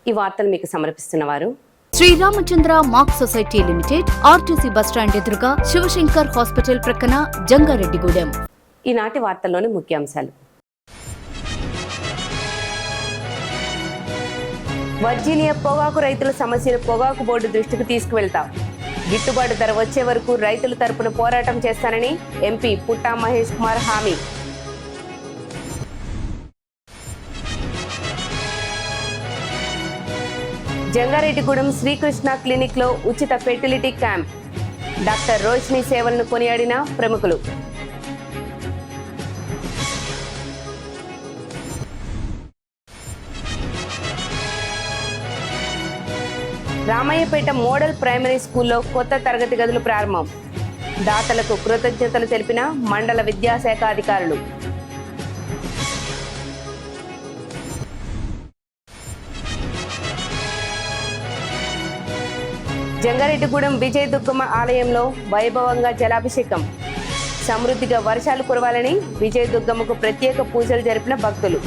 ఈ వార్తలు మీకు సమర్పిస్తున్నవారు Shri Ramachandra mark society limited, RTC bus stand ఎదురుగా, శివశంకర్ హాస్పిటల్ ప్రక్కన, జంగారెడ్డిగూడెం. ఈనాటి వార్తల్లోని ముఖ్యాంశాలు. వర్జీనియా పొగాకు రైతుల సమస్యలు పొగాకు బోర్డు దృష్టికి తీసుకువెళ్తాం. గిట్టుబాటు ధర వచ్చే వరకు రైతుల తరపున పోరాటం చేస్తానని ఎంపీ పుట్టా మహేష్ కుమార్ హామీ. జంగారెడ్డిగూడెం శ్రీకృష్ణ క్లినిక్ లో ఉచిత ఫెర్టిలిటీ క్యాంప్. డాక్టర్ రోష్ని సేవలను కొనియాడిన ప్రముఖులు. రామయ్యపేట మోడల్ ప్రైమరీ స్కూల్లో కొత్త తరగతి గదులు ప్రారంభం. దాతలకు కృతజ్ఞతలు తెలిపిన మండల విద్యాశాఖ అధికారులు. జంగారెడ్డిగూడెం విజయ దుర్గమ్మ ఆలయంలో వైభవంగా జలాభిషేకం. సమృద్ధిగా వర్షాలు కురవాలని విజయ దుర్గమ్మకు ప్రత్యేక పూజలు జరిపిన భక్తులు.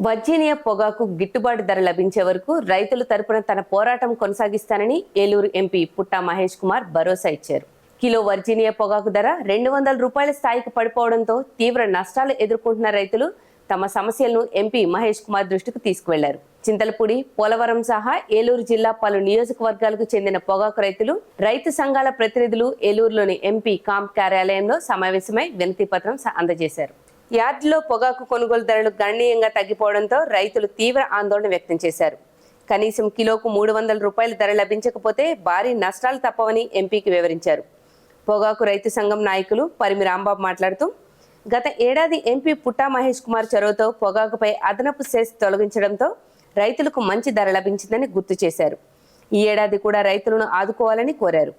వర్జీనియా పొగాకు గిట్టుబాటు ధర లభించే వరకు రైతుల తరపున తన పోరాటం కొనసాగిస్తానని ఏలూరు ఎంపీ పుట్టా మహేష్ కుమార్ భరోసా ఇచ్చారు. కిలో వర్జీనియా పొగాకు ధర 200 రూపాయల స్థాయికి పడిపోవడంతో తీవ్ర నష్టాలు ఎదుర్కొంటున్న రైతులు తమ సమస్యలను ఎంపీ మహేష్ కుమార్ దృష్టికి తీసుకువెళ్లారు. చింతలపూడి, పోలవరం సహా ఏలూరు జిల్లా పలు నియోజకవర్గాలకు చెందిన పొగాకు రైతులు, రైతు సంఘాల ప్రతినిధులు ఏలూరులోని ఎంపీ కాంప్ కార్యాలయంలో సమావేశమై వినతి పత్రం అందజేశారు. యార్డులో పొగాకు కొనుగోలు ధరలు గణనీయంగా తగ్గిపోవడంతో రైతులు తీవ్ర ఆందోళన వ్యక్తం చేశారు. కనీసం కిలోకు 300 రూపాయల ధర లభించకపోతే భారీ నష్టాలు తప్పవని ఎంపీకి వివరించారు. పొగాకు రైతు సంఘం నాయకులు పరిమి రాంబాబు మాట్లాడుతూ, గత ఏడాది ఎంపీ పుట్టా మహేష్ కుమార్ చొరవతో పొగాకుపై అదనపు సెస్ తొలగించడంతో రైతులకు మంచి ధర లభించిందని గుర్తు చేశారు. ఈ ఏడాది కూడా రైతులను ఆదుకోవాలని కోరారు.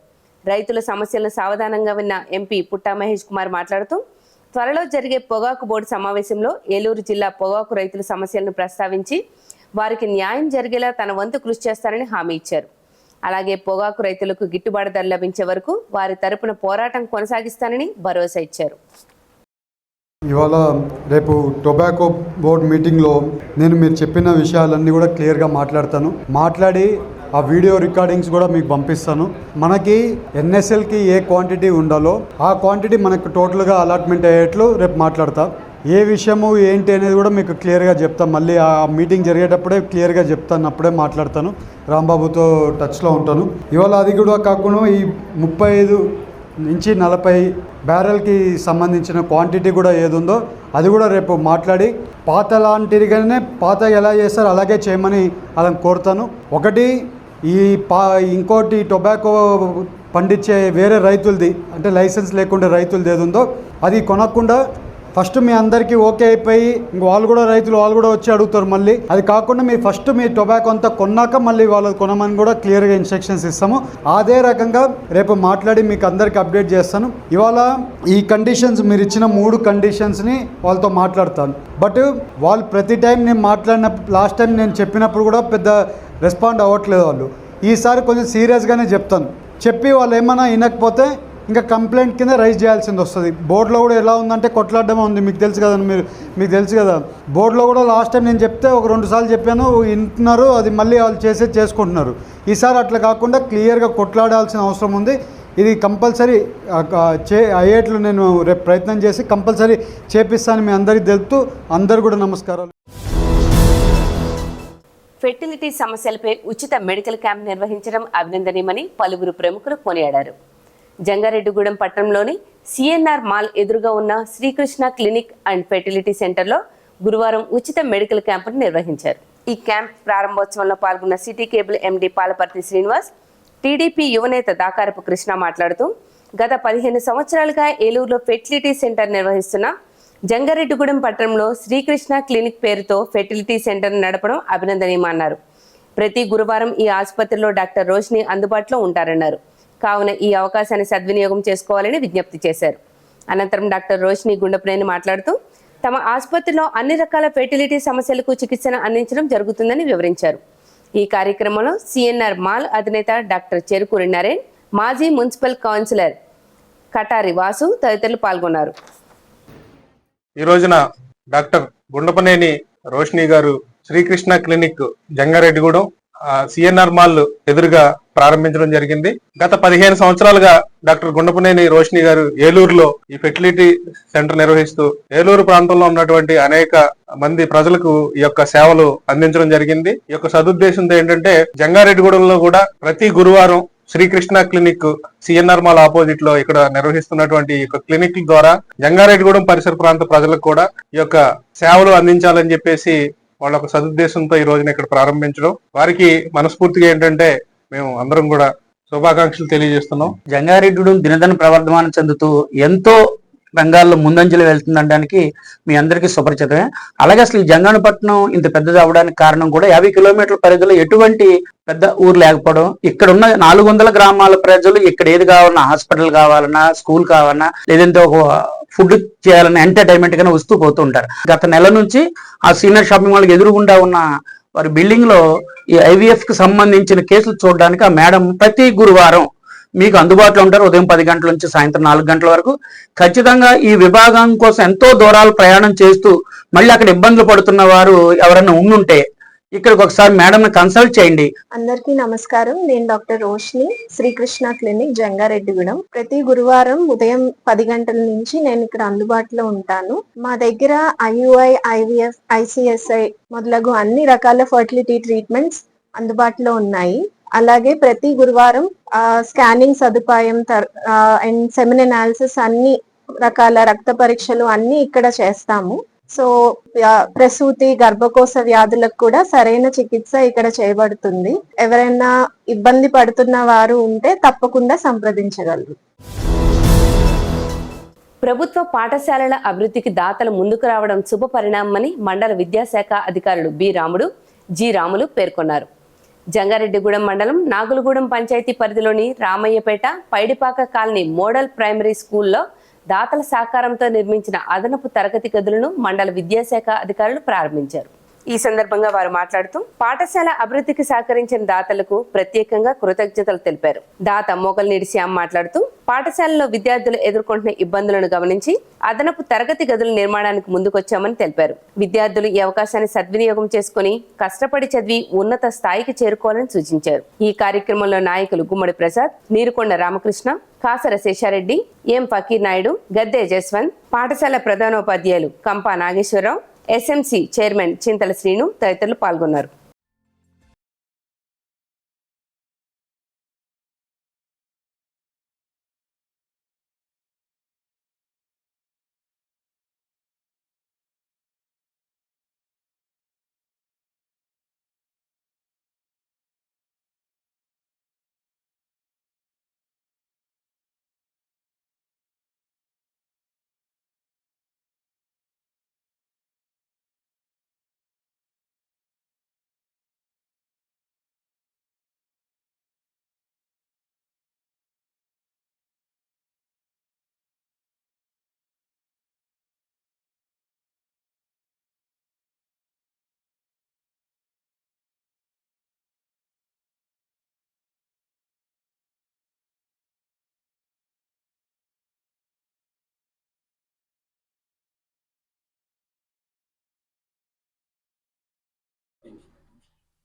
రైతుల సమస్యలను సావధానంగా విన్న ఎంపీ పుట్టా మహేష్ కుమార్ మాట్లాడుతూ, త్వరలో జరిగే పొగాకు బోర్డు సమావేశంలో ఏలూరు జిల్లా పొగాకు రైతుల సమస్యలను ప్రస్తావించి వారికి న్యాయం జరిగేలా తన వంతు కృషి చేస్తారని హామీ ఇచ్చారు. అలాగే పొగాకు రైతులకు గిట్టుబాటు ధర లభించే వరకు వారి తరపున పోరాటం కొనసాగిస్తానని భరోసా ఇచ్చారు. ఇవాళ రేపు టొబాకో బోర్డు మీటింగ్లో నేను మీరు చెప్పిన విషయాలన్నీ కూడా క్లియర్గా మాట్లాడి ఆ వీడియో రికార్డింగ్స్ కూడా మీకు పంపిస్తాను. మనకి ఎన్ఎస్ఎల్కి ఏ క్వాంటిటీ ఉండాలో ఆ క్వాంటిటీ మనకు టోటల్గా అలాట్మెంట్ అయ్యేట్లు రేపు మాట్లాడతా. ఏ విషయము ఏంటి అనేది కూడా మీకు క్లియర్గా చెప్తాను. మళ్ళీ ఆ మీటింగ్ జరిగేటప్పుడే క్లియర్గా చెప్తాను, అప్పుడే మాట్లాడతాను. రాంబాబుతో టచ్లో ఉంటాను. ఇవాళ అది కూడా కాకుండా ఈ 35 నుంచి 40 బ్యారెల్కి సంబంధించిన క్వాంటిటీ కూడా ఏది ఉందో అది కూడా రేపు మాట్లాడి పాత లాంటిగానే పాత ఎలా చేస్తారో అలాగే చేయమని అలా కోరుతాను. ఒకటి ఇంకోటి టొబాకో పండించే వేరే రైతులది అంటే లైసెన్స్ లేకుండా రైతులది ఏది ఉందో అది కొనకుండా ఫస్ట్ మీ అందరికీ ఓకే అయిపోయి ఇంక వాళ్ళు కూడా వచ్చి అడుగుతారు. మళ్ళీ అది కాకుండా మీరు ఫస్ట్ మీ టొబాకో అంతా కొన్నాక మళ్ళీ వాళ్ళు కొనమని కూడా క్లియర్గా ఇన్స్ట్రక్షన్స్ ఇస్తాము. అదే రకంగా రేపు మాట్లాడి మీకు అందరికీ అప్డేట్ చేస్తాను. ఇవాళ ఈ కండిషన్స్ మీరు ఇచ్చిన 3 కండిషన్స్ని వాళ్ళతో మాట్లాడతాను. బట్ వాళ్ళు ప్రతి టైం నేను మాట్లాడిన లాస్ట్ టైం నేను చెప్పినప్పుడు కూడా పెద్ద రెస్పాండ్ అవ్వట్లేదు వాళ్ళు. ఈసారి కొంచెం సీరియస్గానే చెప్తాను. చెప్పి వాళ్ళు ఏమైనా వినకపోతే ఇంకా కంప్లైంట్ కింద రైజ్ చేయాల్సింది వస్తుంది. బోర్డులో కూడా ఎలా ఉందంటే కొట్లాడడమే ఉంది. మీకు తెలుసు కదా బోర్డులో కూడా లాస్ట్ టైం నేను చెప్తే ఒక 2 సార్లు చెప్పాను, వింటున్నారు. అది మళ్ళీ వాళ్ళు చేసుకుంటున్నారు. ఈసారి అట్లా కాకుండా క్లియర్గా కొట్లాడాల్సిన అవసరం ఉంది. ఇది కంపల్సరీ అయ్యేట్లు నేను రేపు ప్రయత్నం చేసి కంపల్సరీ చేపిస్తాను మీ అందరికీ తెలుపుతూ అందరు కూడా నమస్కారాలు. ఫెర్టిలిటీ సమస్యలపై ఉచిత మెడికల్ క్యాంప్ నిర్వహించడం అభినందనీయమని పలువురు ప్రముఖులు కొనియాడారు. జంగారెడ్డిగూడెం పట్టణంలోని సిఎన్ఆర్ మాల్ ఎదురుగా ఉన్న శ్రీకృష్ణ క్లినిక్ అండ్ ఫెర్టిలిటీ సెంటర్లో గురువారం ఉచిత మెడికల్ క్యాంపును నిర్వహించారు. ఈ క్యాంప్ ప్రారంభోత్సవంలో పాల్గొన్న city cable MD Palaparthi Srinivas, TDP యువనేత దాకారపు కృష్ణ మాట్లాడుతూ, గత 15 సంవత్సరాలుగా ఏలూరులో ఫెర్టిలిటీ సెంటర్ నిర్వహిస్తున్న జంగారెడ్డిగూడెం పట్టణంలో శ్రీకృష్ణ క్లినిక్ పేరుతో ఫెర్టిలిటీ సెంటర్ నడపడం అభినందనీయమన్నారు. ప్రతి గురువారం ఈ ఆసుపత్రిలో డాక్టర్ రోష్ని అందుబాటులో ఉంటారన్నారు. కావున ఈ అవకాశాన్ని సద్వినియోగం చేసుకోవాలని విజ్ఞప్తి చేశారు. అనంతరం డాక్టర్ రోష్ని గుండెప్రేని మాట్లాడుతూ, తమ ఆసుపత్రిలో అన్ని రకాల ఫెర్టిలిటీ సమస్యలకు చికిత్సను అందించడం జరుగుతుందని వివరించారు. ఈ కార్యక్రమంలో సిఎన్ఆర్ మాల్ అధినేత డాక్టర్ చెరుకూరి నరేన్, మాజీ మున్సిపల్ కౌన్సిలర్ కటారి వాసు తదితరులు పాల్గొన్నారు. ఈ రోజున డాక్టర్ గుండపనేని రోషిని గారు Srikrishna clinic Jangareddygudem CNR mall ఎదురుగా ప్రారంభించడం జరిగింది. గత 15 సంవత్సరాలుగా డాక్టర్ గుండపనేని రోషిని గారు ఏలూరులో ఈ ఫెర్టిలిటీ సెంటర్ నిర్వహిస్తూ ఏలూరు ప్రాంతంలో ఉన్నటువంటి అనేక మంది ప్రజలకు ఈ యొక్క సేవలు అందించడం జరిగింది. ఈ యొక్క సదుద్దేశంతో ఏంటంటే జంగారెడ్డిగూడెంలో కూడా ప్రతి గురువారం Srikrishna clinic CNR mall opposite లో ఇక్కడ నిర్వహిస్తున్నటువంటి ఈ క్లినిక్ ద్వారా జంగారెడ్డిగూడెం పరిసర ప్రాంత ప్రజలకు కూడా ఈ యొక్క సేవలు అందించాలని చెప్పేసి వాళ్ళ ఒక సదుద్దేశంతో ఈ రోజున ఇక్కడ ప్రారంభించడం, వారికి మనస్ఫూర్తిగా ఏంటంటే మేము అందరం కూడా శుభాకాంక్షలు తెలియజేస్తున్నాం. జంగారెడ్డిగూడెం దినదిన ప్రవర్ధమానం చెందుతూ ఎంతో రంగాల్లో ముందంజలు వెళ్తుందనడానికి మీ అందరికీ సుపరిచితమే. అలాగే అసలు ఈ జంగానపట్నం ఇంత పెద్దది అవడానికి కారణం కూడా 50 కిలోమీటర్ల పరిధిలో ఎటువంటి పెద్ద ఊరు లేకపోవడం. ఇక్కడ ఉన్న 400 గ్రామాల ప్రజలు ఇక్కడ ఏది కావాలన్నా, హాస్పిటల్ కావాలన్నా, స్కూల్ కావాలన్నా, లేదంటే ఒక ఫుడ్ చేయాలన్నా, ఎంటర్టైన్మెంట్ గానే వస్తూ పోతూ ఉంటారు. గత నెల నుంచి ఆ సీనియర్ షాపింగ్ మాల్కి ఎదురుగుండా ఉన్న వారి బిల్డింగ్ లో ఈ ఐవీఎఫ్ కి సంబంధించిన కేసులు చూడడానికి ఆ మేడం ప్రతి గురువారం మీకు అందుబాటులో ఉంటారు. ఉదయం 10 గంటల నుంచి సాయంత్రం 4 గంటల వరకు. ఖచ్చితంగా ఈ విభాగం కోసం ఎంతో దూరాలు ప్రయాణం చేస్తూ మళ్ళీ అక్కడ ఇబ్బందులు పడుతున్న వారు ఎవరైనా ఉండుంటే ఇక్కడికి ఒకసారి మేడం కన్సల్ట్ చేయండి. అందరికీ నమస్కారం. నేను డాక్టర్ రోషిని, శ్రీకృష్ణ క్లినిక్ జంగారెడ్డిగూడెం. ప్రతి గురువారం ఉదయం 10 గంటల నుంచి నేను ఇక్కడ అందుబాటులో ఉంటాను. మా దగ్గర ఐయుఐ, ఐవీఎఫ్, ఐసిఎస్ఐ మొదలగు అన్ని రకాల ఫర్టిలిటీ ట్రీట్మెంట్స్ అందుబాటులో ఉన్నాయి. అలాగే ప్రతి గురువారం స్కానింగ్ సదుపాయం అండ్ సెమిన్ అనాలిసిస్, అన్ని రకాల రక్త పరీక్షలు అన్ని ఇక్కడ చేస్తాము. సో ప్రసూతి, గర్భకోశ వ్యాధులకు కూడా సరైన చికిత్స ఇక్కడ చేయబడుతుంది. ఎవరైనా ఇబ్బంది పడుతున్న వారు ఉంటే తప్పకుండా సంప్రదించగలరు. ప్రభుత్వ పాఠశాలల అభివృద్ధికి దాతలు ముందుకు రావడం శుభ పరిణామమని మండల విద్యాశాఖ అధికారులు బి రాముడు, జి రాములు పేర్కొన్నారు. జంగారెడ్డిగూడెం మండలం నాగులగూడెం పంచాయతీ పరిధిలోని Ramayyapeta Paidipaka colony model primary స్కూల్లో దాతల సహకారంతో నిర్మించిన అదనపు తరగతి గదులను మండల విద్యాశాఖ అధికారులు ప్రారంభించారు. ఈ సందర్భంగా వారు మాట్లాడుతూ పాఠశాల అభివృద్ధికి సహకరించిన దాతలకు ప్రత్యేకంగా కృతజ్ఞతలు తెలిపారు. దాత మోకల్నీడి శ్యామ్ మాట్లాడుతూ పాఠశాలలో విద్యార్థులు ఎదుర్కొంటున్న ఇబ్బందులను గమనించి అదనపు తరగతి గదుల నిర్మాణానికి ముందుకొచ్చామని తెలిపారు. విద్యార్థులు ఈ అవకాశాన్ని సద్వినియోగం చేసుకుని కష్టపడి చదివి ఉన్నత స్థాయికి చేరుకోవాలని సూచించారు. ఈ కార్యక్రమంలో నాయకులు గుమ్మడి ప్రసాద్, నీరుకొండ రామకృష్ణ, కాసర శేషారెడ్డి, ఎం ఫకీర్ నాయుడు, గద్దె జస్వంత్, పాఠశాల ప్రధానోపాధ్యాయులు కంపా నాగేశ్వరరావు, ఎస్ఎంసి చైర్మన్ చింతల శ్రీను తదితరులు పాల్గొన్నారు.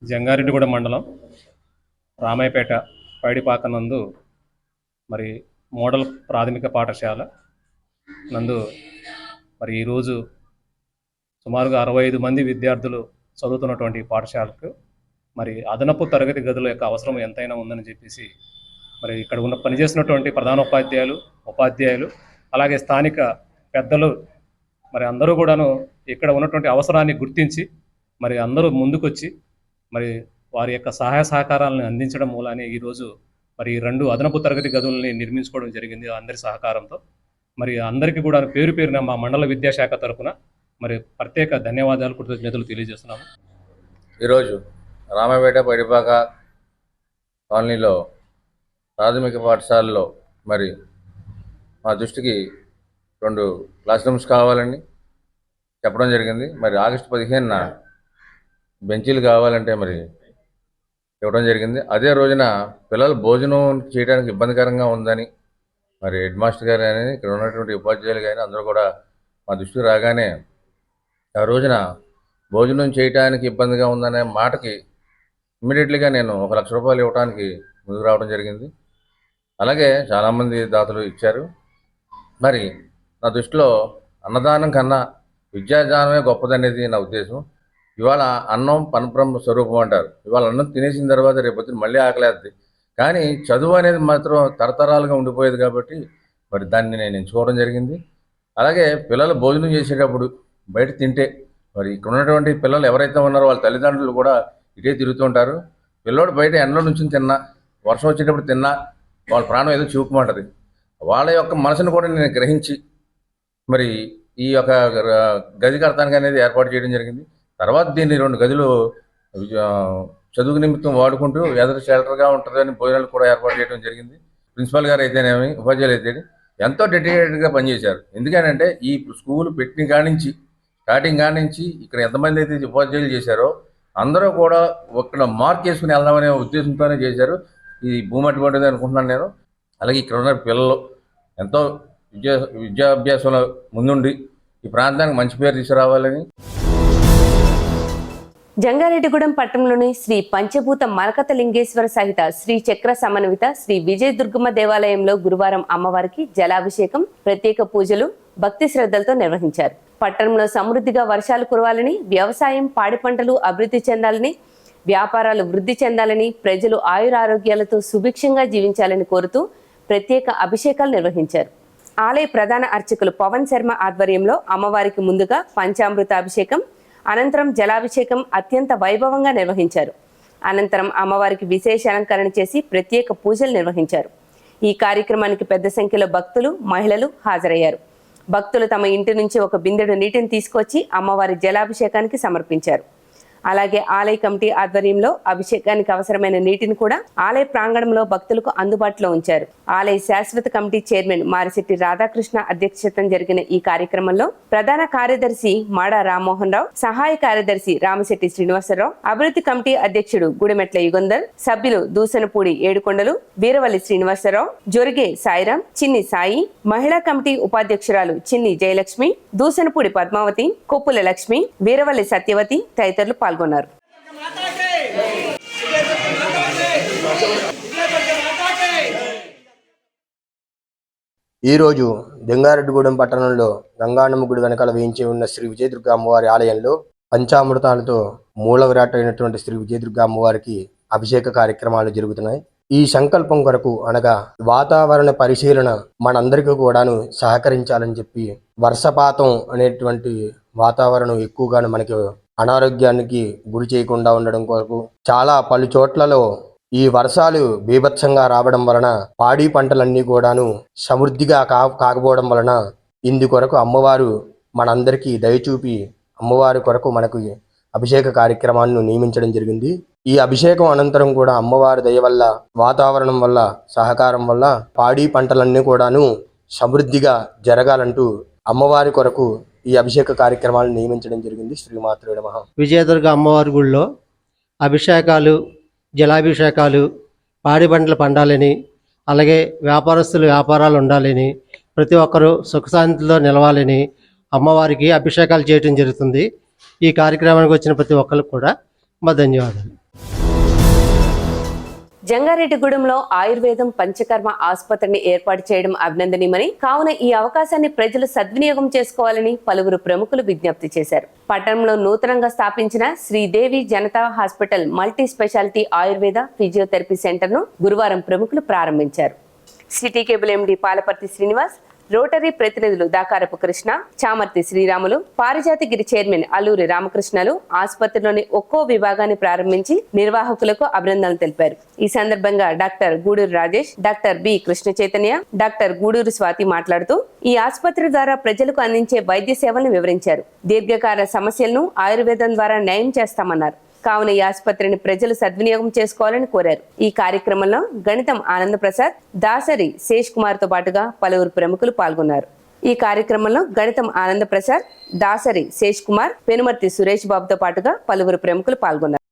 జంగారెడ్డిగూడెం మండలం రామాయపేట పైడిపాక నందు మరి మోడల్ ప్రాథమిక పాఠశాల నందు మరి ఈరోజు సుమారుగా 65 మంది విద్యార్థులు చదువుతున్నటువంటి పాఠశాలకు మరి అదనపు తరగతి గదుల యొక్క అవసరం ఎంతైనా ఉందని చెప్పేసి మరి ఇక్కడ ఉన్న పనిచేస్తున్నటువంటి ప్రధానోపాధ్యాయులు, ఉపాధ్యాయులు, అలాగే స్థానిక పెద్దలు మరి అందరూ కూడాను ఇక్కడ ఉన్నటువంటి అవసరాన్ని గుర్తించి మరి అందరూ ముందుకొచ్చి మరి వారి యొక్క సహాయ సహకారాలను అందించడం మూలానే ఈరోజు మరి 2 అదనపు తరగతి గదుల్ని నిర్మించుకోవడం జరిగింది అందరి సహకారంతో. మరి అందరికీ కూడా పేరు పేరున మా మండల విద్యాశాఖ తరఫున మరి ప్రత్యేక ధన్యవాదాలు, కృతజ్ఞతలు తెలియజేస్తున్నాము. ఈరోజు రామపేట పైడిపాక కాలనీలో ప్రాథమిక పాఠశాలలో మరి మా దృష్టికి 2 క్లాస్ రూమ్స్ కావాలని చెప్పడం జరిగింది. మరి ఆగస్టు 15న బెంచీలు కావాలంటే మరి ఇవ్వడం జరిగింది. అదే రోజున పిల్లలు భోజనం చేయడానికి ఇబ్బందికరంగా ఉందని మరి హెడ్ మాస్టర్ గారు కానీ ఇక్కడ ఉన్నటువంటి ఉపాధ్యాయులు కానీ అందరూ కూడా మా దృష్టికి రాగానే ఆ రోజున భోజనం చేయడానికి ఇబ్బందిగా ఉందనే మాటకి ఇమ్మీడియట్లీగా నేను ₹1,00,000 ఇవ్వడానికి ముందుకు రావడం జరిగింది. అలాగే చాలామంది దాతలు ఇచ్చారు. మరి నా దృష్టిలో అన్నదానం కన్నా విద్యాదానమే గొప్పదనేది నా ఉద్దేశం. ఇవాళ అన్నం పరబ్రహ్మ స్వరూపం అంటారు. ఇవాళ అన్నం తినేసిన తర్వాత రేపొద్దున మళ్ళీ ఆకలేద్ది. కానీ చదువు అనేది మాత్రం తరతరాలుగా ఉండిపోయేది కాబట్టి మరి దాన్ని నేను ఎంచుకోవడం జరిగింది. అలాగే పిల్లలు భోజనం చేసేటప్పుడు బయట తింటే మరి ఇక్కడ ఉన్నటువంటి పిల్లలు ఎవరైతే ఉన్నారో వాళ్ళ తల్లిదండ్రులు కూడా ఇటే తిరుగుతుంటారు. పిల్లోడు బయట ఎండలో నుంచుని తిన్నా, వర్షం వచ్చేటప్పుడు తిన్నా వాళ్ళ ప్రాణం ఏదో చూపుమంటది. వాళ్ళ యొక్క మనసును కూడా నేను గ్రహించి మరి ఈ యొక్క గది కడతానికి అనేది ఏర్పాటు చేయడం జరిగింది. తర్వాత దీన్ని 2 గదులు చదువు నిమిత్తం వాడుకుంటూ ఎదరు షెల్టర్గా ఉంటుందని భోజనాలు కూడా ఏర్పాటు చేయడం జరిగింది. ప్రిన్సిపల్ గారు అయితేనేమి, ఉపాధ్యాయులు అయితే ఎంతో డెడికేటెడ్గా పనిచేశారు. ఎందుకనంటే ఈ స్కూల్ పెట్టిన కానించి స్టార్టింగ్ కానించి ఇక్కడ ఎంతమంది అయితే ఉపాధ్యాయులు చేశారో అందరూ కూడా ఒక్కడ మార్క్ వేసుకుని వెళ్దామనే ఉద్దేశంతోనే చేశారు. ఈ భూమి అటువంటిది అనుకుంటున్నాను నేను. అలాగే ఇక్కడ ఉన్న పిల్లలు ఎంతో విద్యాభ్యాసంలో ముందుండి ఈ ప్రాంతానికి మంచి పేరు తీసుకురావాలని. జంగారెడ్డిగూడెం పట్టణంలోని శ్రీ పంచభూత మరకత లింగేశ్వర సహిత శ్రీ చక్ర సమన్విత శ్రీ విజయ దుర్గమ్మ దేవాలయంలో గురువారం అమ్మవారికి జలాభిషేకం, ప్రత్యేక పూజలు భక్తి శ్రద్ధలతో నిర్వహించారు. పట్టణంలో సమృద్ధిగా వర్షాలు కురవాలని, వ్యవసాయం, పాడి పంటలు అభివృద్ధి చెందాలని, వ్యాపారాలు వృద్ధి చెందాలని, ప్రజలు ఆయురారోగ్యాలతో సుభిక్షంగా జీవించాలని కోరుతూ ప్రత్యేక అభిషేకాలు నిర్వహించారు. ఆలయ ప్రధాన అర్చకులు పవన్ శర్మ ఆధ్వర్యంలో అమ్మవారికి ముందుగా పంచామృత అభిషేకం, అనంతరం జలాభిషేకం అత్యంత వైభవంగా నిర్వహించారు. అనంతరం అమ్మవారికి విశేష అలంకరణ చేసి ప్రత్యేక పూజలు నిర్వహించారు. ఈ కార్యక్రమానికి పెద్ద సంఖ్యలో భక్తులు, మహిళలు హాజరయ్యారు. భక్తులు తమ ఇంటి నుంచి ఒక బిందెడు నీటిని తీసుకొచ్చి అమ్మవారి జలాభిషేకానికి సమర్పించారు. అలాగే ఆలయ కమిటీ ఆధ్వర్యంలో అభిషేకానికి అవసరమైన నీటిని కూడా ఆలయ ప్రాంగణంలో భక్తులకు అందుబాటులో ఉంచారు. ఆలయ శాశ్వత కమిటీ చైర్మన్ మారిశెట్టి రాధాకృష్ణ అధ్యక్షతన జరిగిన ఈ కార్యక్రమంలో ప్రధాన కార్యదర్శి మాడా రామ్మోహన్ రావు, సహాయ కార్యదర్శి రామశెట్టి శ్రీనివాసరావు, అభివృద్ధి కమిటీ అధ్యక్షుడు గుడిమెట్ల యుగంధర్, సభ్యులు దూసనపూడి ఏడుకొండలు, వీరవల్లి శ్రీనివాసరావు, జొరిగే సాయిరాం, చిన్ని సాయి, మహిళా కమిటీ ఉపాధ్యక్షురాలు చిన్ని జయలక్ష్మి, దూసనపూడి పద్మావతి, కొప్పుల లక్ష్మి, వీరవల్లి సత్యవతి తదితరులు పాల్గొన్నారు. ఈరోజు జంగారెడ్డిగూడెం పట్టణంలో గంగానమ్మ గుడి వెనకాల వేయించి ఉన్న శ్రీ విజయదుర్గ అమ్మవారి ఆలయంలో పంచామృతాలతో మూల విరాట్ అయినటువంటి శ్రీ విజయదుర్గ అమ్మవారికి అభిషేక కార్యక్రమాలు జరుగుతున్నాయి. ఈ సంకల్పం కొరకు అనగా వాతావరణ పరిశీలన మనందరికీ కూడాను సహకరించాలని చెప్పి, వర్షపాతం అనేటువంటి వాతావరణం ఎక్కువగాను మనకి అనారోగ్యానికి గురి చేయకుండా ఉండడం కొరకు చాలా పలు చోట్లలో ఈ వర్షాలు బీభత్సంగా రావడం వలన పాడి పంటలన్నీ కూడాను సమృద్ధిగా కాకపోవడం వలన ఇందుకొరకు అమ్మవారు మనందరికీ దయచూపి అమ్మవారి కొరకు మనకు అభిషేక కార్యక్రమాలను నియమించడం జరిగింది. ఈ అభిషేకం అనంతరం కూడా అమ్మవారి దయ వల్ల, వాతావరణం వల్ల, సహకారం వల్ల పాడి పంటలన్నీ కూడాను సమృద్ధిగా జరగాలంటూ అమ్మవారి కొరకు ఈ అభిషేక కార్యక్రమాలను నియమించడం జరిగింది. శ్రీమాత్రే నమః. విజయదుర్గ అమ్మవారి గుడిలో అభిషేకాలు, జలాభిషేకాలు, పాడి పంటలు పండాలని, అలాగే వ్యాపారస్తులు వ్యాపారాలు ఉండాలని, ప్రతి ఒక్కరూ సుఖశాంతిలో నిలవాలని అమ్మవారికి అభిషేకాలు చేయడం జరుగుతుంది. ఈ కార్యక్రమానికి వచ్చిన ప్రతి ఒక్కరికి కూడా మా ధన్యవాదాలు. జంగారెడ్డిగూడెంలో ఆయుర్వేదం పంచకర్మ ఆసుపత్రిని ఏర్పాటు చేయడం అభినందనీయమని, కావున ఈ అవకాశాన్ని ప్రజలు సద్వినియోగం చేసుకోవాలని పలువురు ప్రముఖులు విజ్ఞప్తి చేశారు. పట్టణంలో నూతనంగా స్థాపించిన Sridevi Janata hospital multi speciality Ayurveda physiotherapy సెంటర్ను గురువారం ప్రముఖులు ప్రారంభించారు. City cable MD Palaparthi Srinivas, rotary ప్రతినిధులు దాకారపు కృష్ణ, చామర్తి శ్రీరాములు, పారిజాతగిరి చైర్మన్ అల్లూరి రామకృష్ణలు ఆసుపత్రిలోని ఒక్కో విభాగాన్ని ప్రారంభించి నిర్వాహకులకు అభినందనలు తెలిపారు. ఈ సందర్భంగా doctor Guduru Rajesh, doctor B Krishna Chaitanya, doctor Guduru Swathi మాట్లాడుతూ ఈ ఆసుపత్రి ద్వారా ప్రజలకు అందించే వైద్య సేవలను వివరించారు. దీర్ఘకాల సమస్యలను ఆయుర్వేదం ద్వారా నయం చేస్తామన్నారు. కావున ఈ ఆసుపత్రిని ప్రజలు సద్వినియోగం చేసుకోవాలని కోరారు. ఈ కార్యక్రమంలో గణితం ఆనందప్రసాద్, దాసరి శేష్ కుమార్ తో పాటుగా పలువురు ప్రముఖులు పాల్గొన్నారు. ఈ కార్యక్రమంలో గణితం ఆనందప్రసాద్, దాసరి శేష్ కుమార్, పెనుమర్తి సురేష్ బాబుతో పాటుగా పలువురు ప్రముఖులు పాల్గొన్నారు.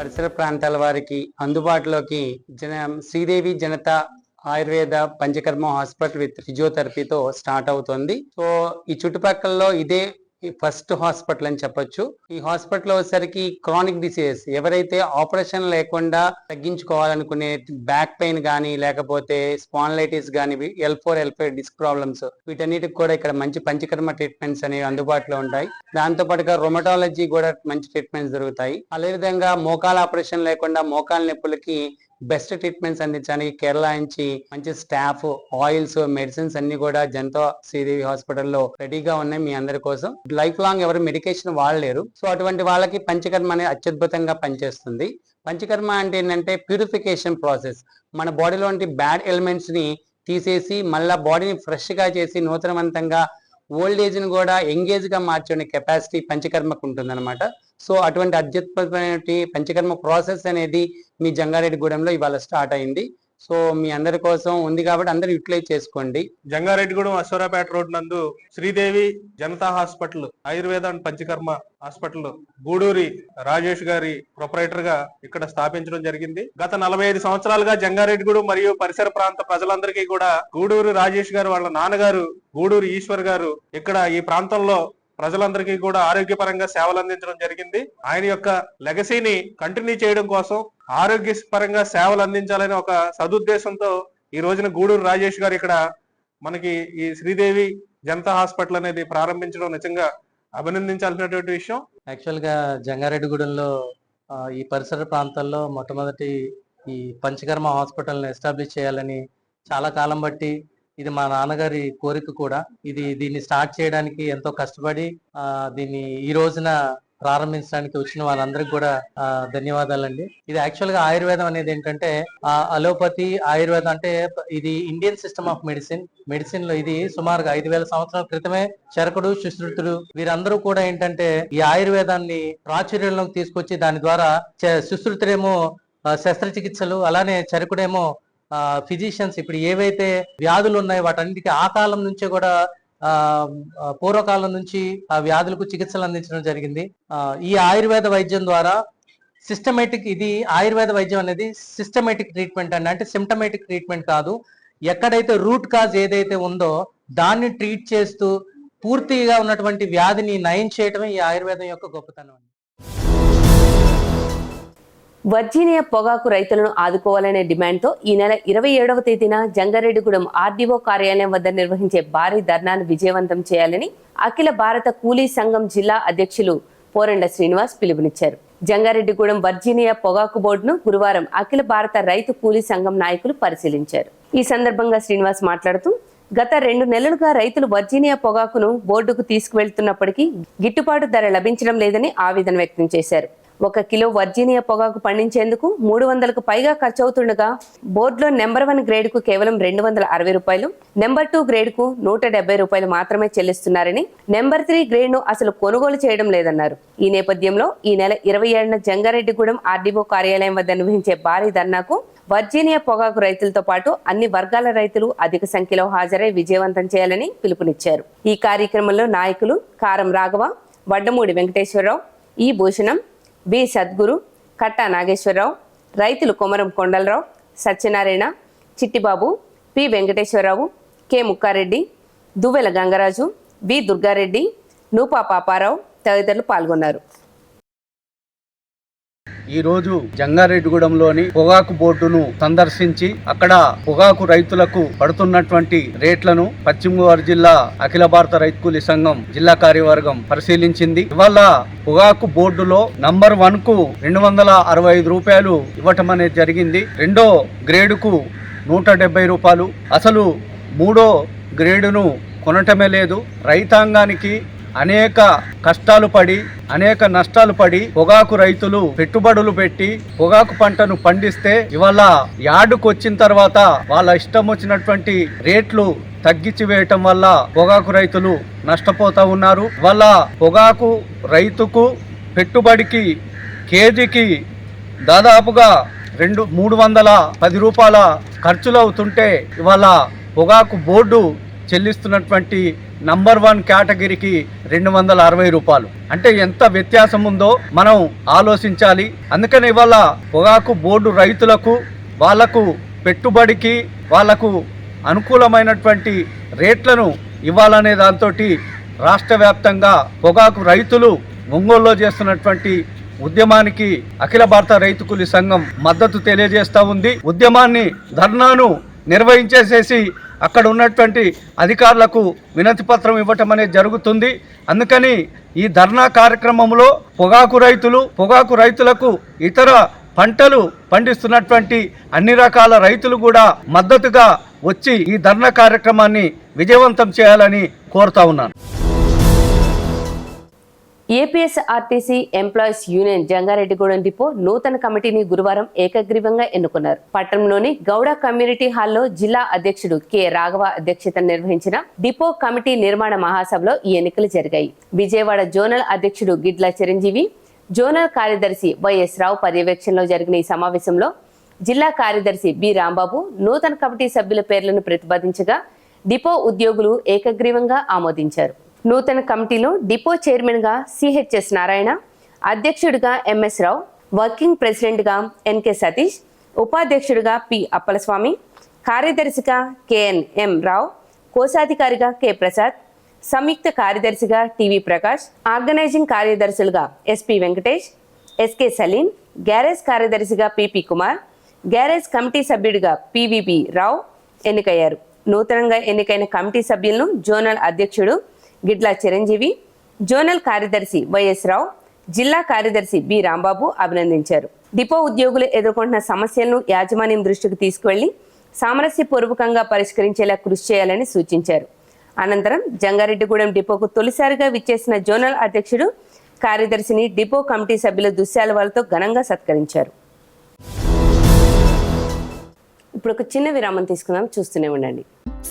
పరిసర ప్రాంతాల వారికి అందుబాటులోకి శ్రీదేవి జనతా ఆయుర్వేద పంచకర్మ హాస్పిటల్ విత్ ఫిజియోథెరపీతో స్టార్ట్ అవుతుంది. సో ఈ చుట్టుపక్కలలో ఇదే ఫస్ట్ హాస్పిటల్ అని చెప్పొచ్చు. ఈ హాస్పిటల్ వచ్చేసరికి క్రానిక్ డిసీజెస్, ఎవరైతే ఆపరేషన్ లేకుండా తగ్గించుకోవాలనుకునే బ్యాక్ పెయిన్ కానీ, లేకపోతే స్పాండిలైటిస్ కానీ, L4 డిస్క్ ప్రాబ్లమ్స్, వీటన్నిటికి కూడా ఇక్కడ మంచి పంచకర్మ ట్రీట్మెంట్స్ అనేవి అందుబాటులో ఉంటాయి. దాంతో పాటుగా రొమటాలజీ కూడా మంచి ట్రీట్మెంట్స్ జరుగుతాయి. అదేవిధంగా మోకాల ఆపరేషన్ లేకుండా మోకాల నొప్పులకి బెస్ట్ ట్రీట్మెంట్స్ అందించడానికి కేరళ నుంచి మంచి స్టాఫ్, ఆయిల్స్, మెడిసిన్స్ అన్ని కూడా జనతా శ్రీదేవి హాస్పిటల్లో రెడీగా ఉన్నాయి మీ అందరి కోసం. లైఫ్ లాంగ్ ఎవరు మెడికేషన్ వాడలేరు. సో అటువంటి వాళ్ళకి పంచకర్మ అనేది అత్యద్భుతంగా పనిచేస్తుంది. పంచకర్మ అంటే ఏంటంటే ప్యూరిఫికేషన్ ప్రాసెస్. మన బాడీలో బ్యాడ్ ఎలిమెంట్స్ ని తీసేసి మళ్ళా బాడీని ఫ్రెష్ గా చేసి నూతనవంతంగా ఓల్డ్ ఏజ్ ని కూడా ఎంగేజ్ గా మార్చే కెపాసిటీ పంచకర్మకు ఉంటుంది అనమాట. సో అటువంటి అత్యద్భుతమైన పంచకర్మ ప్రాసెస్ అనేది మీ జంగారెడ్డిగూడెంలో ఇవాళ స్టార్ట్ అయింది. సో మీ అందరి కోసం ఉంది కాబట్టి అందరూ యూటిలైజ్ చేసుకోండి. జంగారెడ్డిగూడెం అశ్వరాపేట రోడ్ నందు Sridevi Janata hospital Ayurveda and panchakarma hospital Guduri Rajesh గారి ప్రొపరైటర్ గా ఇక్కడ స్థాపించడం జరిగింది. గత 45 సంవత్సరాలుగా జంగారెడ్డిగూడెం మరియు పరిసర ప్రాంత ప్రజలందరికీ కూడా గూడూరి రాజేష్ గారు వాళ్ళ నాన్నగారు గూడూరి ఈశ్వర్ గారు ఇక్కడ ఈ ప్రాంతంలో ప్రజలందరికీ కూడా ఆరోగ్యపరంగా సేవలు అందించడం జరిగింది. ఆయన యొక్క లెగసీని కంటిన్యూ చేయడం కోసం, ఆరోగ్యపరంగా సేవలు అందించాలనే ఒక సదుద్దేశంతో ఈ రోజున గూడూరు రాజేష్ గారు ఇక్కడ మనకి ఈ శ్రీదేవి జనతా హాస్పిటల్ అనేది ప్రారంభించడం నిజంగా అభినందించాల్సినటువంటి విషయం. యాక్చువల్ గా జంగారెడ్డిగూడెంలో ఈ పరిసర ప్రాంతాల్లో మొట్టమొదటి ఈ పంచకర్మ హాస్పిటల్ని ఎస్టాబ్లిష్ చేయాలని చాలా కాలం బట్టి, ఇది మా నాన్నగారి కోరిక కూడా. దీన్ని స్టార్ట్ చేయడానికి ఎంతో కష్టపడి దీన్ని ఈ రోజున ప్రారంభించడానికి వచ్చిన వాళ్ళందరికీ కూడా ధన్యవాదాలండి. ఇది యాక్చువల్ గా ఆయుర్వేదం అనేది ఏంటంటే అలోపతి ఆయుర్వేదం అంటే ఇది ఇండియన్ సిస్టమ్ ఆఫ్ మెడిసిన్ లో ఇది సుమారుగా 5000 సంవత్సరాల క్రితమే చరకుడు, సుశ్రుతుడు వీరందరూ కూడా ఏంటంటే ఈ ఆయుర్వేదాన్ని ప్రాచుర్యంలోకి తీసుకొచ్చి దాని ద్వారా సుశ్రుతుడేమో శస్త్రచికిత్సలు, అలానే చరకుడేమో ఫిజిషియన్స్ ఇప్పుడు ఏవైతే వ్యాధులు ఉన్నాయో వాటన్నిటికీ ఆ కాలం నుంచే కూడా పూర్వకాలం నుంచి ఆ వ్యాధులకు చికిత్సలు అందించడం జరిగింది. ఈ ఆయుర్వేద వైద్యం ద్వారా ఇది ఆయుర్వేద వైద్యం అనేది సిస్టమేటిక్ ట్రీట్మెంట్ అంటే సిమ్టమేటిక్ ట్రీట్మెంట్ కాదు. ఎక్కడైతే రూట్ కాజ్ ఏదైతే ఉందో దాన్ని ట్రీట్ చేస్తూ పూర్తిగా ఉన్నటువంటి వ్యాధిని నయం చేయటమే ఈ ఆయుర్వేదం యొక్క గొప్పతనం. వర్జీనియా పొగాకు రైతులను ఆదుకోవాలనే డిమాండ్తో ఈ నెల 27వ తేదీన జంగారెడ్డిగూడెం ఆర్డీఓ కార్యాలయం వద్ద నిర్వహించే భారీ ధర్నాను విజయవంతం చేయాలని అఖిల భారత కూలీ సంఘం జిల్లా అధ్యక్షులు పోరెండ శ్రీనివాస్ పిలుపునిచ్చారు. జంగారెడ్డిగూడెం వర్జీనియా పొగాకు బోర్డును గురువారం అఖిల భారత రైతు కూలీ సంఘం నాయకులు పరిశీలించారు. ఈ సందర్భంగా శ్రీనివాస్ మాట్లాడుతూ గత 2 నెలలుగా రైతులు వర్జీనియా పొగాకును బోర్డుకు తీసుకువెళ్తున్నప్పటికీ గిట్టుబాటు ధర లభించడం లేదని ఆవేదన వ్యక్తం చేశారు. 1 కిలో వర్జీనియా పొగాకు పండించేందుకు 300కు పైగా ఖర్చవుతుండగా బోర్డులో నెంబర్ 1 గ్రేడ్కు కేవలం 260 రూపాయలు, నెంబర్ 2 గ్రేడ్కు 170 రూపాయలు మాత్రమే చెల్లిస్తున్నారని, నెంబర్ 3 గ్రేడ్ను అసలు కొనుగోలు చేయడం లేదన్నారు. ఈ నేపథ్యంలో ఈ నెల 27న జంగారెడ్డిగూడెం ఆర్డీఓ కార్యాలయం వద్ద నిర్వహించే భారీ ధర్నాకు వర్జీనియా పొగాకు రైతులతో పాటు అన్ని వర్గాల రైతులు అధిక సంఖ్యలో హాజరై విజయవంతం చేయాలని పిలుపునిచ్చారు. ఈ కార్యక్రమంలో నాయకులు కారం రాఘవ, వడ్డమూడి వెంకటేశ్వరరావు, ఈ భూషణం, బి సద్గురు, కట్టా నాగేశ్వరరావు, రైతులు కొమరం కొండలరావు, సత్యనారాయణ, చిట్టిబాబు, పి వెంకటేశ్వరరావు, కె ముక్కారెడ్డి, దువ్వెల గంగరాజు, వి దుర్గారెడ్డి, నూపా పాపారావు తదితరులు పాల్గొన్నారు. ఈరోజు జంగారెడ్డిగూడెంలోని పొగాకు బోర్డును సందర్శించి అక్కడ పొగాకు రైతులకు పడుతున్నటువంటి రేట్లను పశ్చిమ గోదావరి జిల్లా అఖిల భారత రైతు కూలీ సంఘం జిల్లా కార్యవర్గం పరిశీలించింది. ఇవాళ పొగాకు బోర్డులో నంబర్ 1 కు 265 రూపాయలు ఇవ్వటం అనేది జరిగింది. 2వ గ్రేడుకు 170 రూపాయలు. అసలు 3వ గ్రేడును కొనటమే లేదు. రైతాంగానికి అనేక కష్టాలు పడి అనేక నష్టాలు పడి పొగాకు రైతులు పెట్టుబడులు పెట్టి పొగాకు పంటను పండిస్తే ఇవాళ యార్డుకు వచ్చిన తర్వాత వాళ్ళ ఇష్టం వచ్చినటువంటి రేట్లు తగ్గించి వేయటం వల్ల పొగాకు రైతులు నష్టపోతూ ఉన్నారు. ఇవాళ పొగాకు రైతుకు పెట్టుబడికి కేజీకి దాదాపుగా 310 రూపాయల ఖర్చులు అవుతుంటే ఇవాళ పొగాకు బోర్డు చెల్లిస్తున్నటువంటి నంబర్ 1 కేటగిరీకి 260 రూపాయలు. అంటే ఎంత వ్యత్యాసం ఉందో మనం ఆలోచించాలి. అందుకని ఇవాళ పొగాకు బోర్డు రైతులకు వాళ్లకు పెట్టుబడికి వాళ్లకు అనుకూలమైనటువంటి రేట్లను ఇవ్వాలనే దాంతో రాష్ట్ర వ్యాప్తంగా పొగాకు రైతులు ఒంగోలులో చేస్తున్నటువంటి ఉద్యమానికి అఖిల భారత రైతు కూలీ సంఘం మద్దతు తెలియజేస్తూ ఉంది. ఉద్యమాన్ని ధర్నాను నిర్వహించేసేసి అక్కడ ఉన్నటువంటి అధికారులకు వినతి పత్రం ఇవ్వటం అనేది జరుగుతుంది. అందుకని ఈ ధర్నా కార్యక్రమంలో పొగాకు రైతులకు ఇతర పంటలు పండిస్తున్నటువంటి అన్ని రకాల రైతులు కూడా మద్దతుగా వచ్చి ఈ ధర్నా కార్యక్రమాన్ని విజయవంతం చేయాలని కోరుతా ఉన్నాను. APSRTC employees union Jangareddygudem depot నూతన కమిటీని గురువారం ఏకగ్రీవంగా ఎన్నుకున్నారు. పట్టణంలోని గౌడ కమ్యూనిటీ హాల్లో జిల్లా అధ్యక్షుడు కె రాఘవ అధ్యక్షతన నిర్వహించిన డిపో కమిటీ నిర్మాణ మహాసభలో ఈ ఎన్నికలు జరిగాయి. విజయవాడ జోనల్ అధ్యక్షుడు గిడ్ల చిరంజీవి, జోనల్ కార్యదర్శి వైఎస్ రావు పర్యవేక్షణలో జరిగిన ఈ సమావేశంలో జిల్లా కార్యదర్శి బి రాంబాబు నూతన కమిటీ సభ్యుల పేర్లను ప్రతిపాదించగా డిపో ఉద్యోగులు ఏకగ్రీవంగా ఆమోదించారు. నూతన కమిటీలో డిపో చైర్మన్ గా సిహెచ్ఎస్ నారాయణ, అధ్యక్షుడిగా ఎంఎస్ రావు, వర్కింగ్ ప్రెసిడెంట్ గా ఎన్కే సతీష్, ఉపాధ్యక్షుడిగా పి అప్పలస్వామి, కార్యదర్శిగా కెఎన్ఎం రావు, కోశాధికారిగా కె ప్రసాద్, సంయుక్త కార్యదర్శిగా టివి ప్రకాష్, ఆర్గనైజింగ్ కార్యదర్శులుగా SP Venkatesh, SK Salim, garage కార్యదర్శిగా పిపి కుమార్, గ్యారేజ్ కమిటీ సభ్యుడిగా పివిబి రావు ఎన్నికయ్యారు. నూతనంగా ఎన్నికైన కమిటీ సభ్యులను జోనల్ అధ్యక్షుడు గిడ్ల చిరంజీవి, జోనల్ కార్యదర్శి వైఎస్ రావు, జిల్లా కార్యదర్శి బి రాంబాబు అభినందించారు. డిపో ఉద్యోగులు ఎదుర్కొంటున్న సమస్యలను యాజమాన్యం దృష్టికి తీసుకువెళ్లి సామరస్యపూర్వకంగా పరిష్కరించేలా కృషి చేయాలని సూచించారు. అనంతరం జంగారెడ్డిగూడెం డిపోకు తొలిసారిగా విచ్చేసిన జోనల్ అధ్యక్షుడు కార్యదర్శిని డిపో కమిటీ సభ్యుల దుశ్శాలువాలతో ఘనంగా సత్కరించారు. ఇప్పుడు ఒక చిన్న విరామం తీసుకుందాం, చూస్తూనే ఉండండి.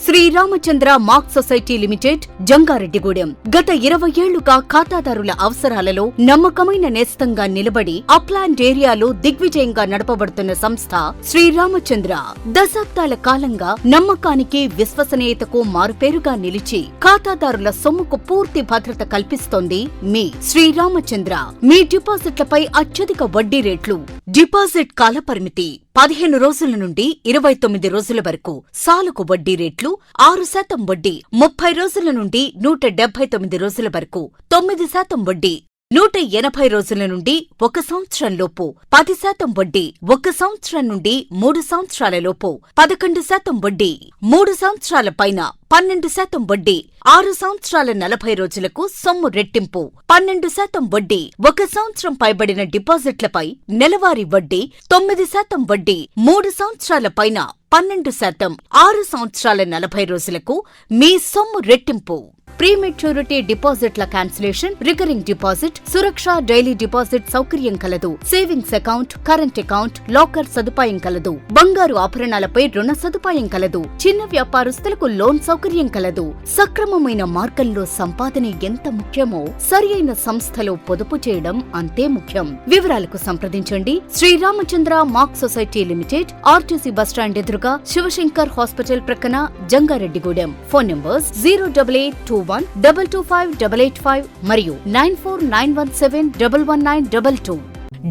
Sriramachandra mark society limited Jangareddygudem గత 20 ఏళ్లుగా ఖాతాదారుల అవసరాలలో నమ్మకమైన నేస్తంగా నిలబడి అప్లాండ్ ఏరియాలో దిగ్విజయంగా నడపబడుతున్న సంస్థ శ్రీరామచంద్ర. దశాబ్దాల కాలంగా నమ్మకానికి విశ్వసనీయతకు మారుపేరుగా నిలిచి ఖాతాదారుల సొమ్ముకు పూర్తి భద్రత కల్పిస్తోంది మీ శ్రీరామచంద్ర. మీ డిపాజిట్లపై అత్యధిక వడ్డీ రేట్లు, డిపాజిట్ కాలపరిమితి 15 రోజుల నుండి 29 రోజుల వరకు, సాలుకు వడ్డీ రేట్లు 6% వడ్డీ, 30 రోజుల నుండి 179 రోజుల వరకు, 9% వడ్డీ, 180 రోజుల నుండి 1 సంవత్సరం లోపు, 10% వడ్డీ, 1 సంవత్సరం నుండి 3 సంవత్సరాల లోపు, 11% వడ్డీ, 3 సంవత్సరాల పైన 12% వడ్డీ, 6 సంవత్సరాల 40 రోజులకు సొమ్ము రెట్టింపు, 12% వడ్డీ, 1 సంవత్సరం పైబడిన డిపాజిట్లపై నెలవారీ వడ్డీ, 9% వడ్డీ, 3 సంవత్సరాల పైన 12%, 6 సంవత్సరాల 40 రోజులకు మీ సొమ్ము రెట్టింపు. ప్రీమెచ్యూరిటీ డిపాజిట్ల క్యాన్సిలేషన్, రికరింగ్ డిపాజిట్, సురక్ష డైలీ డిపాజిట్ సౌకర్యం కలదు. Savings account, current account, locker సదుపాయం కలదు. బంగారు ఆభరణాలపై రుణ సదుపాయం కలదు. చిన్న వ్యాపారస్తులకు లోన్ సౌకర్యం కలదు. సక్రమమైన మార్గంలో సంపాదన ఎంత ముఖ్యమో సరియైన సంస్థలో పొదుపు చేయడం అంతే ముఖ్యం. వివరాలకు సంప్రదించండి. Sriramachandra mark society limited, RTC bus stand ఎదురుగా, శివశంకర్ హాస్పిటల్ ప్రక్కన, జంగారెడ్డిగూడెం. ఫోన్ నంబర్స్ 08821225885 మరియు 9491711922.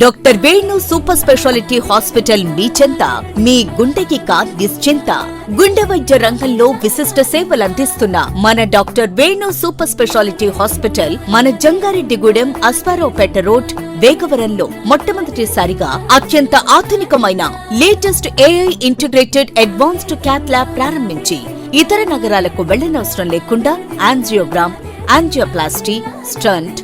Doctor Venu super speciality hospital మీ చెంత. మీ గుండెకి నిశ్చింత. గుండె వైద్య రంగంలో విశిష్ట సేవలందిస్తున్న మన doctor Venu super speciality hospital మన జంగారెడ్డిగూడెం అస్పారావుపేట రోడ్, వేగవరంలో మొట్టమొదటిసారిగా అత్యంత ఆధునికమైన latest AI integrated advanced cath lab ప్రారంభించి ఇతర నగరాలకు వెళ్లనవసరం లేకుండా angiogram, angioplasty, stent,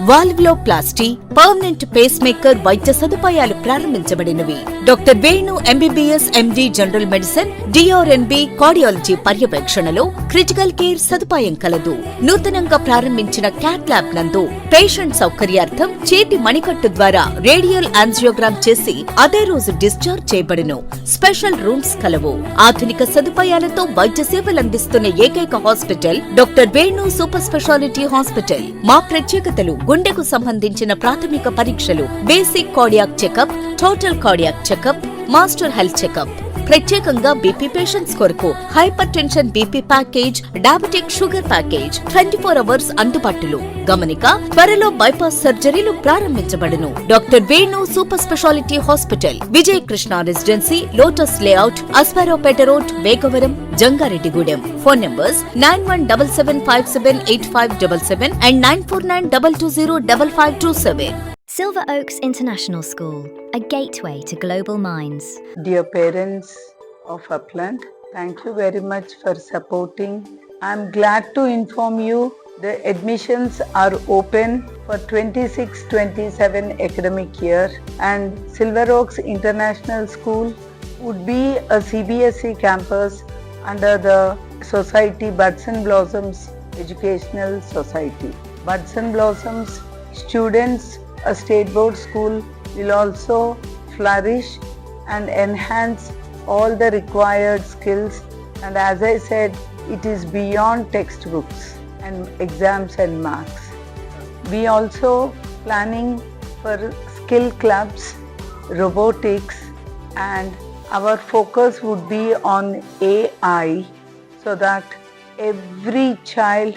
valvuloplasty, permanent pacemaker వైద్య సదుపాయాలు ప్రారంభించబడినవి. Doctor Venu MBBS MD general medicine, DrNB cardiology పర్యవేక్షణలో క్రిటికల్ కేర్ సదుపాయం కలదు. నూతనంగా ప్రారంభించిన క్యాట్ ల్యాబ్ నందు పేషెంట్ సౌకర్యార్థం చేతి మణికట్టు ద్వారా రేడియల్ యాంజియోగ్రామ్ చేసి అదే రోజు డిశ్చార్జ్ చేయబడును. స్పెషల్ రూమ్స్ కలవు. ఆధునిక సదుపాయాలతో వైద్య సేవలందిస్తున్న ఏకైక hospital doctor Venu super speciality hospital. మా ప్రత్యేకతలు: గుండెకు సంబంధించిన ప్రాథమిక పరీక్షలు, basic cardiac checkup, total cardiac checkup, master health checkup, ప్రత్యేకంగా బీపీ పేషెంట్స్ కొరకు hypertension BP package, diabetic sugar package 24 hours అందుబాటులో. గమనిక, త్వరలో బైపాస్ సర్జరీలు ప్రారంభించబడును. Doctor Venu super speciality hospital, Vijaya Krishna residency, lotus layout, Aswaraopeta road, Vegavaram, Jangareddygudem. Phone numbers 9177578577 and 9492205527. Silver Oaks International School, a gateway to global minds. Dear parents of Upland, thank you very much for supporting. I am glad to inform you the admissions are open for 26-27 academic year, and Silver Oaks International School would be a CBSE campus under the Society Buds and Blossoms Educational Society. Buds and Blossoms students, a state board school, will also flourish and enhance all the required skills, and as I said, it is beyond textbooks and exams and marks. We also planning for skill clubs, robotics, and our focus would be on AI, so that every child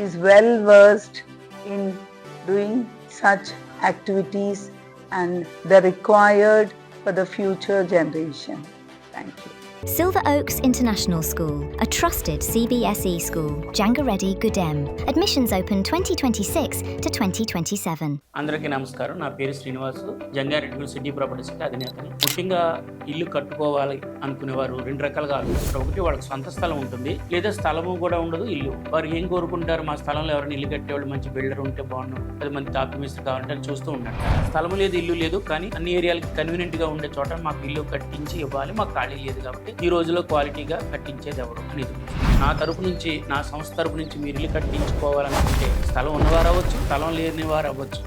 is well versed in doing such activities and the required for the future generation. Thank you. Silver Oaks International School, a trusted CBSE school, Jangareddy, Gudem. Admissions open 2026 to 2027. అందరికీ నమస్కారం. నా పేరు Srinivasu, Jangareddy city properties అధినేతని. ముఖ్యంగా ఇల్లు కట్టుకోవాలి అనుకునేవారు రెండు రకాలుగా ఆలోచిస్తారు. ఒకటి, వాళ్ళకి సొంత స్థలం ఉంటుంది, లేదా స్థలము కూడా ఉండదు, ఇల్లు. వారు ఏం కోరుకుంటారు, మా స్థలంలో ఎవరైనా ఇల్లు కట్టేవాళ్ళు మంచి బిల్డర్ ఉంటే బాగుండు, అది మంచి డాక్యుమెంట్స్ కావాలంటే చూస్తూ ఉంటారు. స్థలం లేదు, ఇల్లు లేదు, కానీ అన్ని ఏరియాలకి కన్వీనియంట్ గా ఉండే చోట మాకు ఇల్లు కట్టించి ఇవ్వాలి, మాకు ఖాళీ లేదు కాబట్టి ఈ రోజులో క్వాలిటీగా కట్టించేది ఎవరు అని. నా తరపు నుంచి, నా సంస్థ తరపు నుంచి మీరు ఇల్లు కట్టించుకోవాలనుకుంటే స్థలం ఉన్నవారు అవ్వచ్చు, స్థలం లేని వారు అవ్వచ్చు.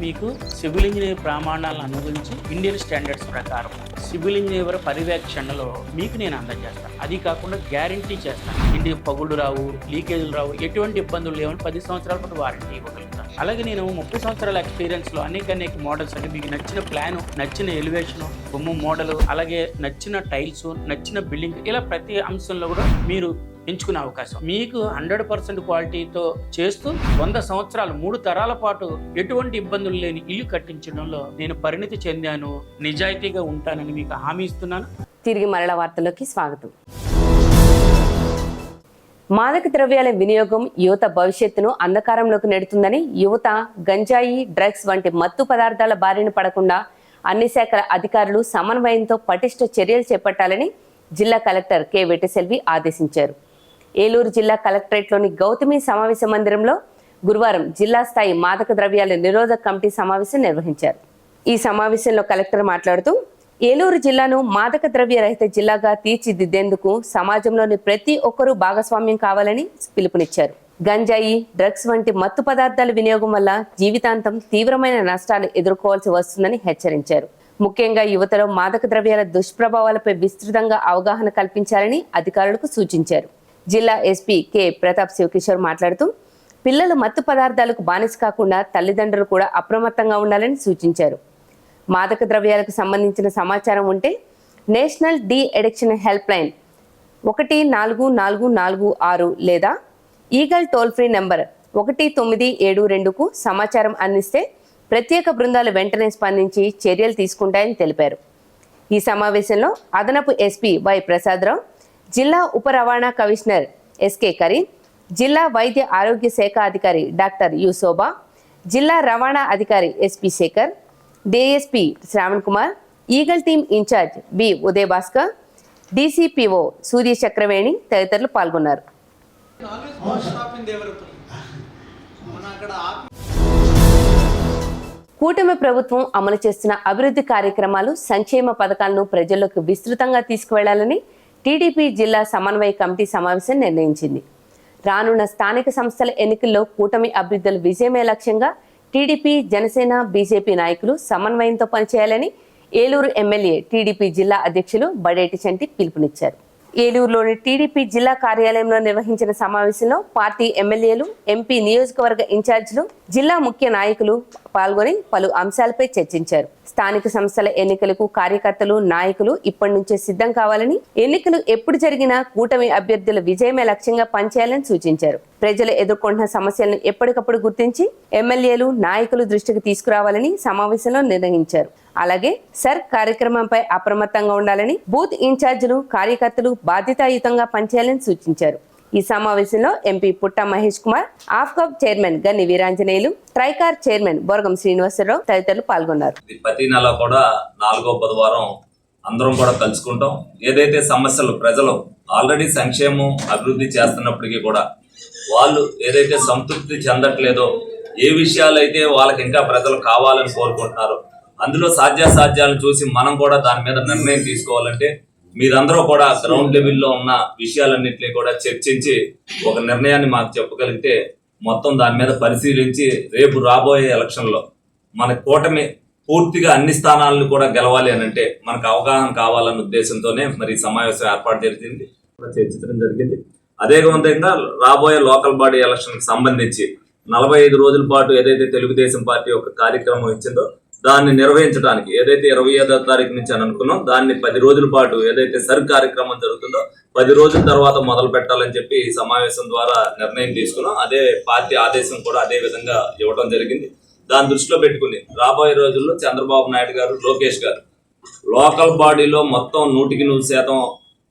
మీకు సివిల్ ఇంజనీర్ ప్రమాణాలను అనుగురించి ఇండియన్ స్టాండర్డ్స్ ప్రకారం సివిల్ ఇంజనీర్ పర్యవేక్షణలో మీకు నేను అందజేస్తాను. అది కాకుండా గ్యారంటీ చేస్తాను, ఇంటికి పగుళ్ళు రావు, లీకేజీలు రావు, ఎటువంటి ఇబ్బందులు లేవని 10 సంవత్సరాల పాటు వారంటీ ఇవ్వగలుగుతాను. అలాగే నేను 30 సంవత్సరాల ఎక్స్పీరియన్స్లో అనేక మోడల్స్, అంటే మీకు నచ్చిన ప్లాను, నచ్చిన ఎలివేషను, బొమ్మ మోడలు, అలాగే నచ్చిన టైల్స్, నచ్చిన బిల్డింగ్, ఇలా ప్రతి అంశంలో కూడా మీరు ఎంచుకునే అవకాశం. మీకు 100% క్వాలిటీతో చేస్తూ 100 సంవత్సరాలు 3 తరాల పాటు ఎటువంటి ఇబ్బందులు లేని ఇల్లు కట్టించడంలో నేను పరిణితి చెందాను, నిజాయితీగా ఉంటానని మీకు హామీ ఇస్తున్నాను. తిరిగి మరల వార్తలోకి స్వాగతం. మాదక ద్రవ్యాల వినియోగం యువత భవిష్యత్తును అంధకారంలోకి నెడుతుందని యువత గంజాయి, డ్రగ్స్ వంటి మత్తు పదార్థాల బారిన పడకుండా అన్ని శాఖల అధికారులు సమన్వయంతో పటిష్ట చర్యలు చేపట్టాలని జిల్లా కలెక్టర్ కె వెట్టిసెల్వి ఆదేశించారు. ఏలూరు జిల్లా కలెక్టరేట్లోని గౌతమి సమావేశ మందిరంలో గురువారం జిల్లా స్థాయి మాదక ద్రవ్యాల నిరోధక కమిటీ సమావేశం నిర్వహించారు. ఈ సమావేశంలో కలెక్టర్ మాట్లాడుతూ, ఏలూరు జిల్లాను మాదక ద్రవ్య రహిత జిల్లాగా తీర్చిదిద్దేందుకు సమాజంలోని ప్రతి ఒక్కరూ భాగస్వామ్యం కావాలని పిలుపునిచ్చారు. గంజాయి, డ్రగ్స్ వంటి మత్తు పదార్థాల వినియోగం వల్ల జీవితాంతం తీవ్రమైన నష్టాలు ఎదుర్కోవాల్సి వస్తుందని హెచ్చరించారు. ముఖ్యంగా యువతలో మాదక ద్రవ్యాల దుష్ప్రభావాలపై విస్తృతంగా అవగాహన కల్పించాలని అధికారులకు సూచించారు. జిల్లా ఎస్పీ కె ప్రతాప్ శివకిషోర్ మాట్లాడుతూ, పిల్లలు మత్తు పదార్థాలకు బానిస కాకుండా తల్లిదండ్రులు కూడా అప్రమత్తంగా ఉండాలని సూచించారు. మాదక ద్రవ్యాలకు సంబంధించిన సమాచారం ఉంటే national de addiction help line 14446 లేదా ఈగల్ టోల్ ఫ్రీ నెంబర్ 1972కు సమాచారం అందిస్తే ప్రత్యేక బృందాలు వెంటనే స్పందించి చర్యలు తీసుకుంటాయని తెలిపారు. ఈ సమావేశంలో అదనపు ఎస్పీ వై ప్రసాదరావు, జిల్లా ఉప రవాణా కమిషనర్ ఎస్కే కరీం, జిల్లా వైద్య ఆరోగ్య శాఖ అధికారి డాక్టర్ యు శోభా, జిల్లా రవాణా అధికారి SP Sekhar, DSP Sravan Kumar, eagle team incharge B Uday Bhaskar, DCPO Surya Chakraveni తదితరులు పాల్గొన్నారు. కూటమి ప్రభుత్వం అమలు చేస్తున్న అభివృద్ధి కార్యక్రమాలు, సంక్షేమ పథకాలను ప్రజల్లోకి విస్తృతంగా తీసుకువెళ్లాలని టీడీపీ జిల్లా సమన్వయ కమిటీ సమావేశం నిర్ణయించింది. రానున్న స్థానిక సంస్థల ఎన్నికల్లో కూటమి అభ్యర్థుల విజయమే లక్ష్యంగా టీడీపీ, జనసేన, బీజేపీ నాయకులు సమన్వయంతో పనిచేయాలని ఏలూరు ఎమ్మెల్యే టీడీపీ జిల్లా అధ్యక్షులు బడేటి చంటి పిలుపునిచ్చారు. ఏలూరులోని టీడీపీ జిల్లా కార్యాలయంలో నిర్వహించిన సమావేశంలో పార్టీ ఎమ్మెల్యేలు, ఎంపీ నియోజకవర్గ ఇన్ఛార్జీలు, జిల్లా ముఖ్య నాయకులు పాల్గొని పలు అంశాలపై చర్చించారు. స్థానిక సంస్థల ఎన్నికలకు కార్యకర్తలు, నాయకులు ఇప్పటి నుంచే సిద్ధం కావాలని, ఎన్నికలు ఎప్పుడు జరిగినా కూటమి అభ్యర్థుల విజయమే లక్ష్యంగా పనిచేయాలని సూచించారు. ప్రజలు ఎదుర్కొంటున్న సమస్యలను ఎప్పటికప్పుడు గుర్తించి ఎమ్మెల్యేలు, నాయకులు దృష్టికి తీసుకురావాలని సమావేశంలో నిర్ణయించారు. అలాగే సర్ కార్యక్రమంపై అప్రమత్తంగా ఉండాలని, బూత్ ఇన్ఛార్జీలు, కార్యకర్తలు బాధ్యతాయుతంగా పనిచేయాలని సూచించారు. ఈ సమావేశంలో ఎంపీ పుట్ట మహేష్ కుమార్, ఆఫ్కాబ్ చైర్మన్ గన్ని వీరాంజనేయులు, ట్రైకార్ చైర్మన్ బొరగం శ్రీనివాసరావు తదితరులు పాల్గొన్నారు. ప్రతి నెల కూడా 4వ బుధవారం అందరం కూడా కలుసుకుంటాం. ఏదైతే సమస్యలు ప్రజలు ఆల్రెడీ సంక్షేమం అభివృద్ధి చేస్తున్నప్పటికీ కూడా వాళ్ళు ఏదైతే సంతృప్తి చెందట్లేదో, ఏ విషయాలైతే వాళ్ళకి ఇంకా ప్రజలు కావాలని కోరుకుంటున్నారో, అందులో సాధ్యాసాధ్యాలను చూసి మనం కూడా దాని మీద నిర్ణయం తీసుకోవాలంటే మీరందరూ కూడా గ్రౌండ్ లెవెల్లో ఉన్న విషయాలన్నింటినీ కూడా చర్చించి ఒక నిర్ణయాన్ని మాకు చెప్పగలిగితే మొత్తం దాని మీద పరిశీలించి రేపు రాబోయే ఎలక్షన్లో మన కూటమి పూర్తిగా అన్ని స్థానాలను కూడా గెలవాలి అని అంటే మనకు అవగాహన కావాలన్న ఉద్దేశంతోనే మరి సమావేశం ఏర్పాటు జరిగింది, చర్చించడం జరిగింది. అదే విధంగా రాబోయే లోకల్ బాడీ ఎలక్షన్కి సంబంధించి 45 రోజుల పాటు ఏదైతే తెలుగుదేశం పార్టీ ఒక కార్యక్రమం ఇచ్చిందో దాన్ని నిర్వహించడానికి ఏదైతే 25వ తారీఖు నుంచి అని అనుకున్నాం, దాన్ని 10 రోజుల పాటు ఏదైతే సర్ కార్యక్రమం జరుగుతుందో 10 రోజుల తర్వాత మొదలు పెట్టాలని చెప్పి ఈ సమావేశం ద్వారా నిర్ణయం తీసుకున్నాం. అదే పార్టీ ఆదేశం కూడా అదే విధంగా ఇవ్వడం జరిగింది. దాన్ని దృష్టిలో పెట్టుకుని రాబోయే రోజుల్లో చంద్రబాబు నాయుడు గారు, లోకేష్ గారు లోకల్ బాడీలో మొత్తం 100%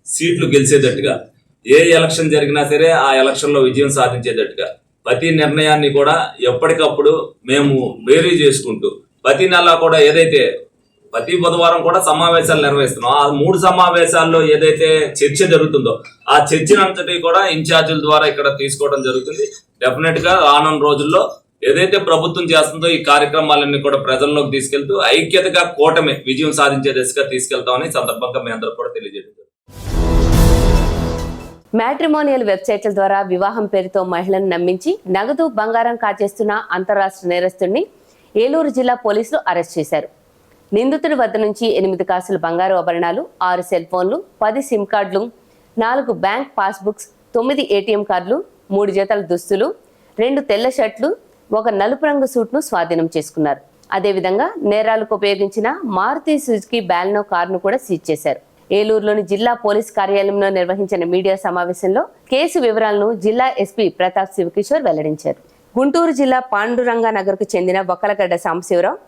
సీట్లు గెలిచేటట్టుగా, ఏ ఎలక్షన్ జరిగినా సరే ఆ ఎలక్షన్లో విజయం సాధించేటట్టుగా ప్రతి నిర్ణయాన్ని కూడా ఎప్పటికప్పుడు మేము బేరీ చేసుకుంటూ ప్రతి నెల కూడా ఏదైతే ప్రతి బుధవారం కూడా సమావేశాలు నిర్వహిస్తున్నాం. ఆ 3 సమావేశాల్లో ఏదైతే చర్చ జరుగుతుందో ఆ చర్చనంతటి కూడా ఇన్ఛార్జీల ద్వారా ఇక్కడ తీసుకోవడం జరుగుతుంది. డెఫినెట్ గా రానున్న రోజుల్లో ఏదైతే ప్రభుత్వం చేస్తుందో ఈ కార్యక్రమాలన్నీ కూడా ప్రజల్లోకి తీసుకెళ్తూ ఐక్యతగా కూటమి విజయం సాధించే దిశగా తీసుకెళ్తామని సందర్భంగా మీ అందరూ కూడా తెలియజేయడం. మ్యాట్రిమోనియల్ వెబ్సైట్ల ద్వారా వివాహం పేరుతో మహిళలను నమ్మించి నగదు, బంగారం కాజేస్తున్న అంతరాష్ట్ర నేరస్తుడిని ఏలూరు జిల్లా పోలీసులు అరెస్ట్ చేశారు. నిందితుడి వద్ద నుంచి 8 కాసుల బంగారు ఆభరణాలు, 6 సెల్ ఫోన్లు, 10 సిమ్ కార్డులు, 4 బ్యాంక్ పాస్బుక్స్, 9 ఏటీఎం కార్డులు, 3 జతల దుస్తులు, 2 తెల్ల షర్ట్లు, 1 నలుపు రంగు సూట్ను స్వాధీనం చేసుకున్నారు. అదేవిధంగా నేరాలకు ఉపయోగించిన మారుతి సుజుకి బాలెనో కారును కూడా సీజ్ చేశారు. ఏలూరులోని జిల్లా పోలీస్ కార్యాలయంలో నిర్వహించిన మీడియా సమావేశంలో కేసు వివరాలను జిల్లా ఎస్పీ ప్రతాప్ శివకిషోర్ వెల్లడించారు. గుంటూరు జిల్లా పాండురంగా నగర్కు చెందిన వక్కలగడ్డ సాంబశివరావు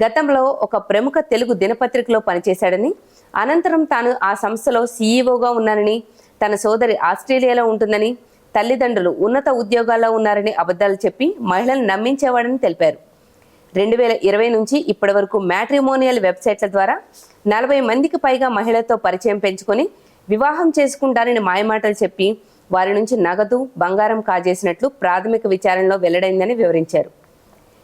గతంలో ఒక ప్రముఖ తెలుగు దినపత్రికలో పనిచేశాడని, అనంతరం తాను ఆ సంస్థలో సీఈఓగా ఉన్నానని, తన సోదరి ఆస్ట్రేలియాలో ఉంటుందని, తల్లిదండ్రులు ఉన్నత ఉద్యోగాల్లో ఉన్నారని అబద్ధాలు చెప్పి మహిళలను నమ్మించేవాడని తెలిపారు. 2020 నుంచి ఇప్పటి వరకు మ్యాట్రిమోనియల్ వెబ్సైట్ల ద్వారా 40 మందికి పైగా మహిళలతో పరిచయం పెంచుకొని వివాహం చేసుకుంటారని మాయమాటలు చెప్పి వారి నుంచి నగదు, బంగారం కాజేసినట్లు ప్రాథమిక విచారణలో వెల్లడైందని వివరించారు.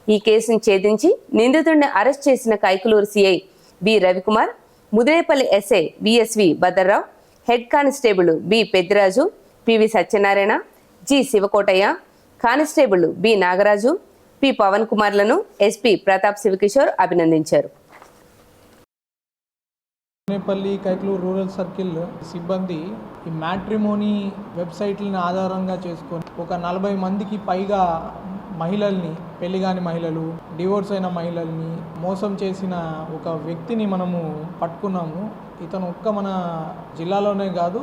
ఈ కేసును ఛేదించి నిందితుడిని అరెస్ట్ చేసిన Kaikaluru CI B Ravikumar, Mudirepalli SI VSV Bhadrarao, head constable B Peddiraju, PV Satyanarayana, G Sivakotaiah, constable B Nagaraju, P Pavan కుమార్లను ఎస్పీ ప్రతాప్ శివకిషోర్ అభినందించారు. ముదిరేపల్లి కైకులూరు రూరల్ సర్కిల్ సిబ్బంది ఈ మ్యాట్రిమోనీ వెబ్సైట్లను ఆధారంగా చేసుకొని ఒక 40 మందికి పైగా మహిళల్ని, పెళ్లిగాని మహిళలు, డివోర్స్ అయిన మహిళల్ని మోసం చేసిన ఒక వ్యక్తిని మనము పట్టుకున్నాము. ఇతను ఒక్క మన జిల్లాలోనే కాదు,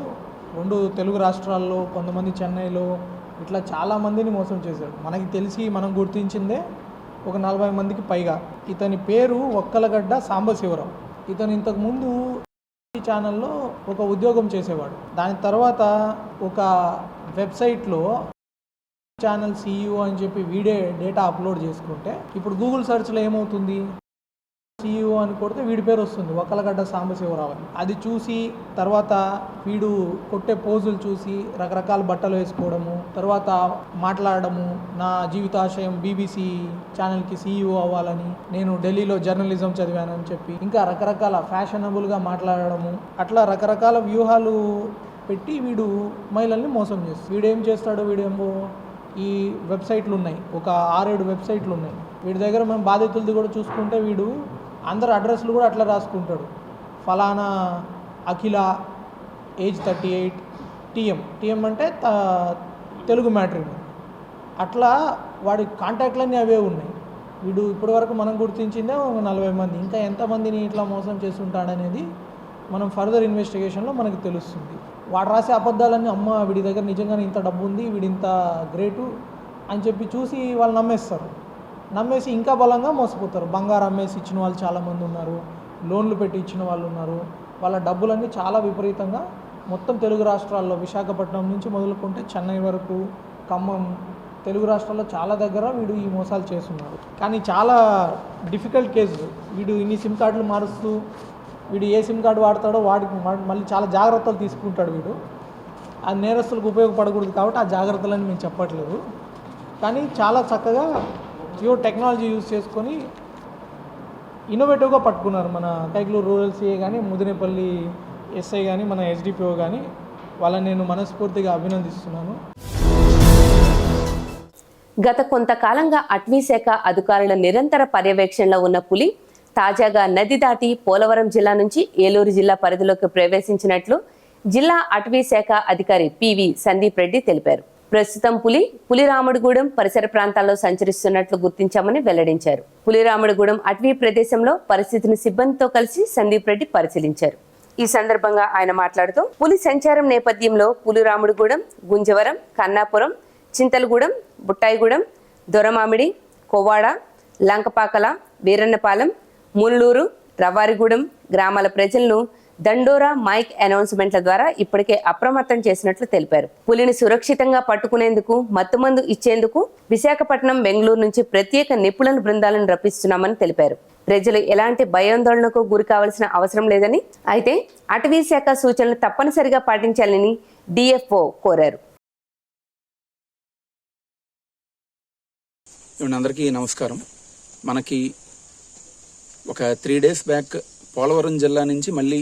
2 తెలుగు రాష్ట్రాల్లో, కొంతమంది చెన్నైలో, ఇట్లా చాలామందిని మోసం చేశాడు. మనకి తెలిసి మనం గుర్తించిందే ఒక 40 మందికి పైగా. ఇతని పేరు వక్కలగడ్డ సాంబశివరావు. ఇతను ఇంతకుముందు ఛానల్లో ఒక ఉద్యోగం చేసేవాడు. దాని తర్వాత ఒక వెబ్సైట్లో ఛానల్ సీఈఓ అని చెప్పి వీడియో డేటా అప్లోడ్ చేసుకుంటే ఇప్పుడు గూగుల్ సెర్చ్లో ఏమవుతుంది, సీఈఓ అని కొడితే వీడి పేరు వస్తుంది, వక్కలగడ్డ సాంబశివరావు అని. అది చూసి తర్వాత వీడు కొట్టే పోజులు చూసి రకరకాల బట్టలు వేసుకోవడము, తర్వాత మాట్లాడడము, నా జీవితాశయం బీబీసీ ఛానల్కి సీఈఓ అవ్వాలని, నేను ఢిల్లీలో జర్నలిజం చదివానని చెప్పి ఇంకా రకరకాల ఫ్యాషనబుల్గా మాట్లాడడము, అట్లా రకరకాల వ్యూహాలు పెట్టి వీడు మహిళల్ని మోసం చేస్తాడు. వీడేం చేస్తాడు, వీడేమో ఈ వెబ్సైట్లు ఉన్నాయి, ఒక 6-7 వెబ్సైట్లు ఉన్నాయి వీడి దగ్గర. మనం బాధితులది కూడా చూసుకుంటే వీడు అందరు అడ్రస్లు కూడా అట్లా రాసుకుంటాడు. ఫలానా అఖిల, ఏజ్ 38, టీఎం అంటే తెలుగు మ్యాట్రిమోనీ. అట్లా వాడి కాంటాక్ట్లన్నీ అవే ఉన్నాయి. వీడు ఇప్పటివరకు మనం గుర్తించిందే ఒక 40 మంది, ఇంకా ఎంతమందిని ఇట్లా మోసం చేస్తుంటాడనేది మనం ఫర్దర్ ఇన్వెస్టిగేషన్లో మనకు తెలుస్తుంది. వాడు రాసే అబద్ధాలన్నీ అమ్మ వీడి దగ్గర నిజంగానే ఇంత డబ్బు ఉంది, వీడి ఇంత గ్రేటు అని చెప్పి చూసి వాళ్ళు నమ్మేస్తారు. నమ్మేసి ఇంకా బలంగా మోసపోతారు. బంగారం అమ్మేసి ఇచ్చిన వాళ్ళు చాలామంది ఉన్నారు, లోన్లు పెట్టి ఇచ్చిన వాళ్ళు ఉన్నారు. వాళ్ళ డబ్బులన్నీ చాలా విపరీతంగా మొత్తం తెలుగు రాష్ట్రాల్లో విశాఖపట్నం నుంచి మొదలుకుంటే చెన్నై వరకు, ఖమ్మం, తెలుగు రాష్ట్రాల్లో చాలా దగ్గర వీడు ఈ మోసాలు చేస్తున్నాడు. కానీ చాలా డిఫికల్ట్ కేసు. వీడు ఇన్ని సిమ్ కార్డులు మారుస్తూ వీడు ఏ సిమ్ కార్డు వాడతాడో వాడికి మళ్ళీ చాలా జాగ్రత్తలు తీసుకుంటాడు. వీడు అది నేరస్తులకు ఉపయోగపడకూడదు కాబట్టి ఆ జాగ్రత్తలని మేము చెప్పట్లేదు. కానీ చాలా చక్కగా ప్యూర్ టెక్నాలజీ యూజ్ చేసుకొని ఇన్నోవేటివ్గా పట్టుకున్నారు. మన కైకలూరు రూరల్ సిఏ కానీ, ముదినేపల్లి ఎస్ఐ కానీ, మన ఎస్డిపిఓ కానీ, వాళ్ళని నేను మనస్ఫూర్తిగా అభినందిస్తున్నాను. గత కొంతకాలంగా అటవీశాఖ అధికారుల నిరంతర పర్యవేక్షణలో ఉన్న పులి తాజాగా నది దాటి పోలవరం జిల్లా నుంచి ఏలూరు జిల్లా పరిధిలోకి ప్రవేశించినట్లు జిల్లా అటవీశాఖ అధికారి పివి సందీప్ రెడ్డి తెలిపారు. ప్రస్తుతం పులిరాముడుగూడెం పరిసర ప్రాంతాల్లో సంచరిస్తున్నట్లు గుర్తించామని వెల్లడించారు. పులిరాముడుగూడెం అటవీ ప్రదేశంలో పరిస్థితిని సిబ్బందితో కలిసి సందీప్ రెడ్డి పరిశీలించారు. ఈ సందర్భంగా ఆయన మాట్లాడుతూ పులి సంచారం నేపథ్యంలో పులిరాముడుగూడెం, గుంజవరం, కన్నాపురం, చింతలగూడెం, బుట్టాయిగూడెం, దొరమామిడి, కొవ్వాడ, లంకపాకల, వీరన్నపాలెం, మునులూరు, రవ్వారిగూడెం గ్రామాల ప్రజలను దండోరా మైక్ అనౌన్స్మెంట్ల ద్వారా ఇప్పటికే అప్రమత్తం చేసినట్లు తెలిపారు. పులిని సురక్షితంగా పట్టుకునేందుకు మత్తుమందు ఇచ్చేందుకు విశాఖపట్నం, బెంగళూరు నుంచి ప్రత్యేక నిపుణుల బృందాలను రప్పిస్తున్నామని తెలిపారు. ప్రజలు ఎలాంటి భయాందోళనకు గురి కావాల్సిన అవసరం లేదని, అయితే అటవీ శాఖ సూచనలు తప్పనిసరిగా పాటించాలని డిఎఫ్ఓ కోరారు. అందరికీ నమస్కారం. మనకి ఒక 3 days బ్యాక్ పోలవరం జిల్లా నుంచి మళ్ళీ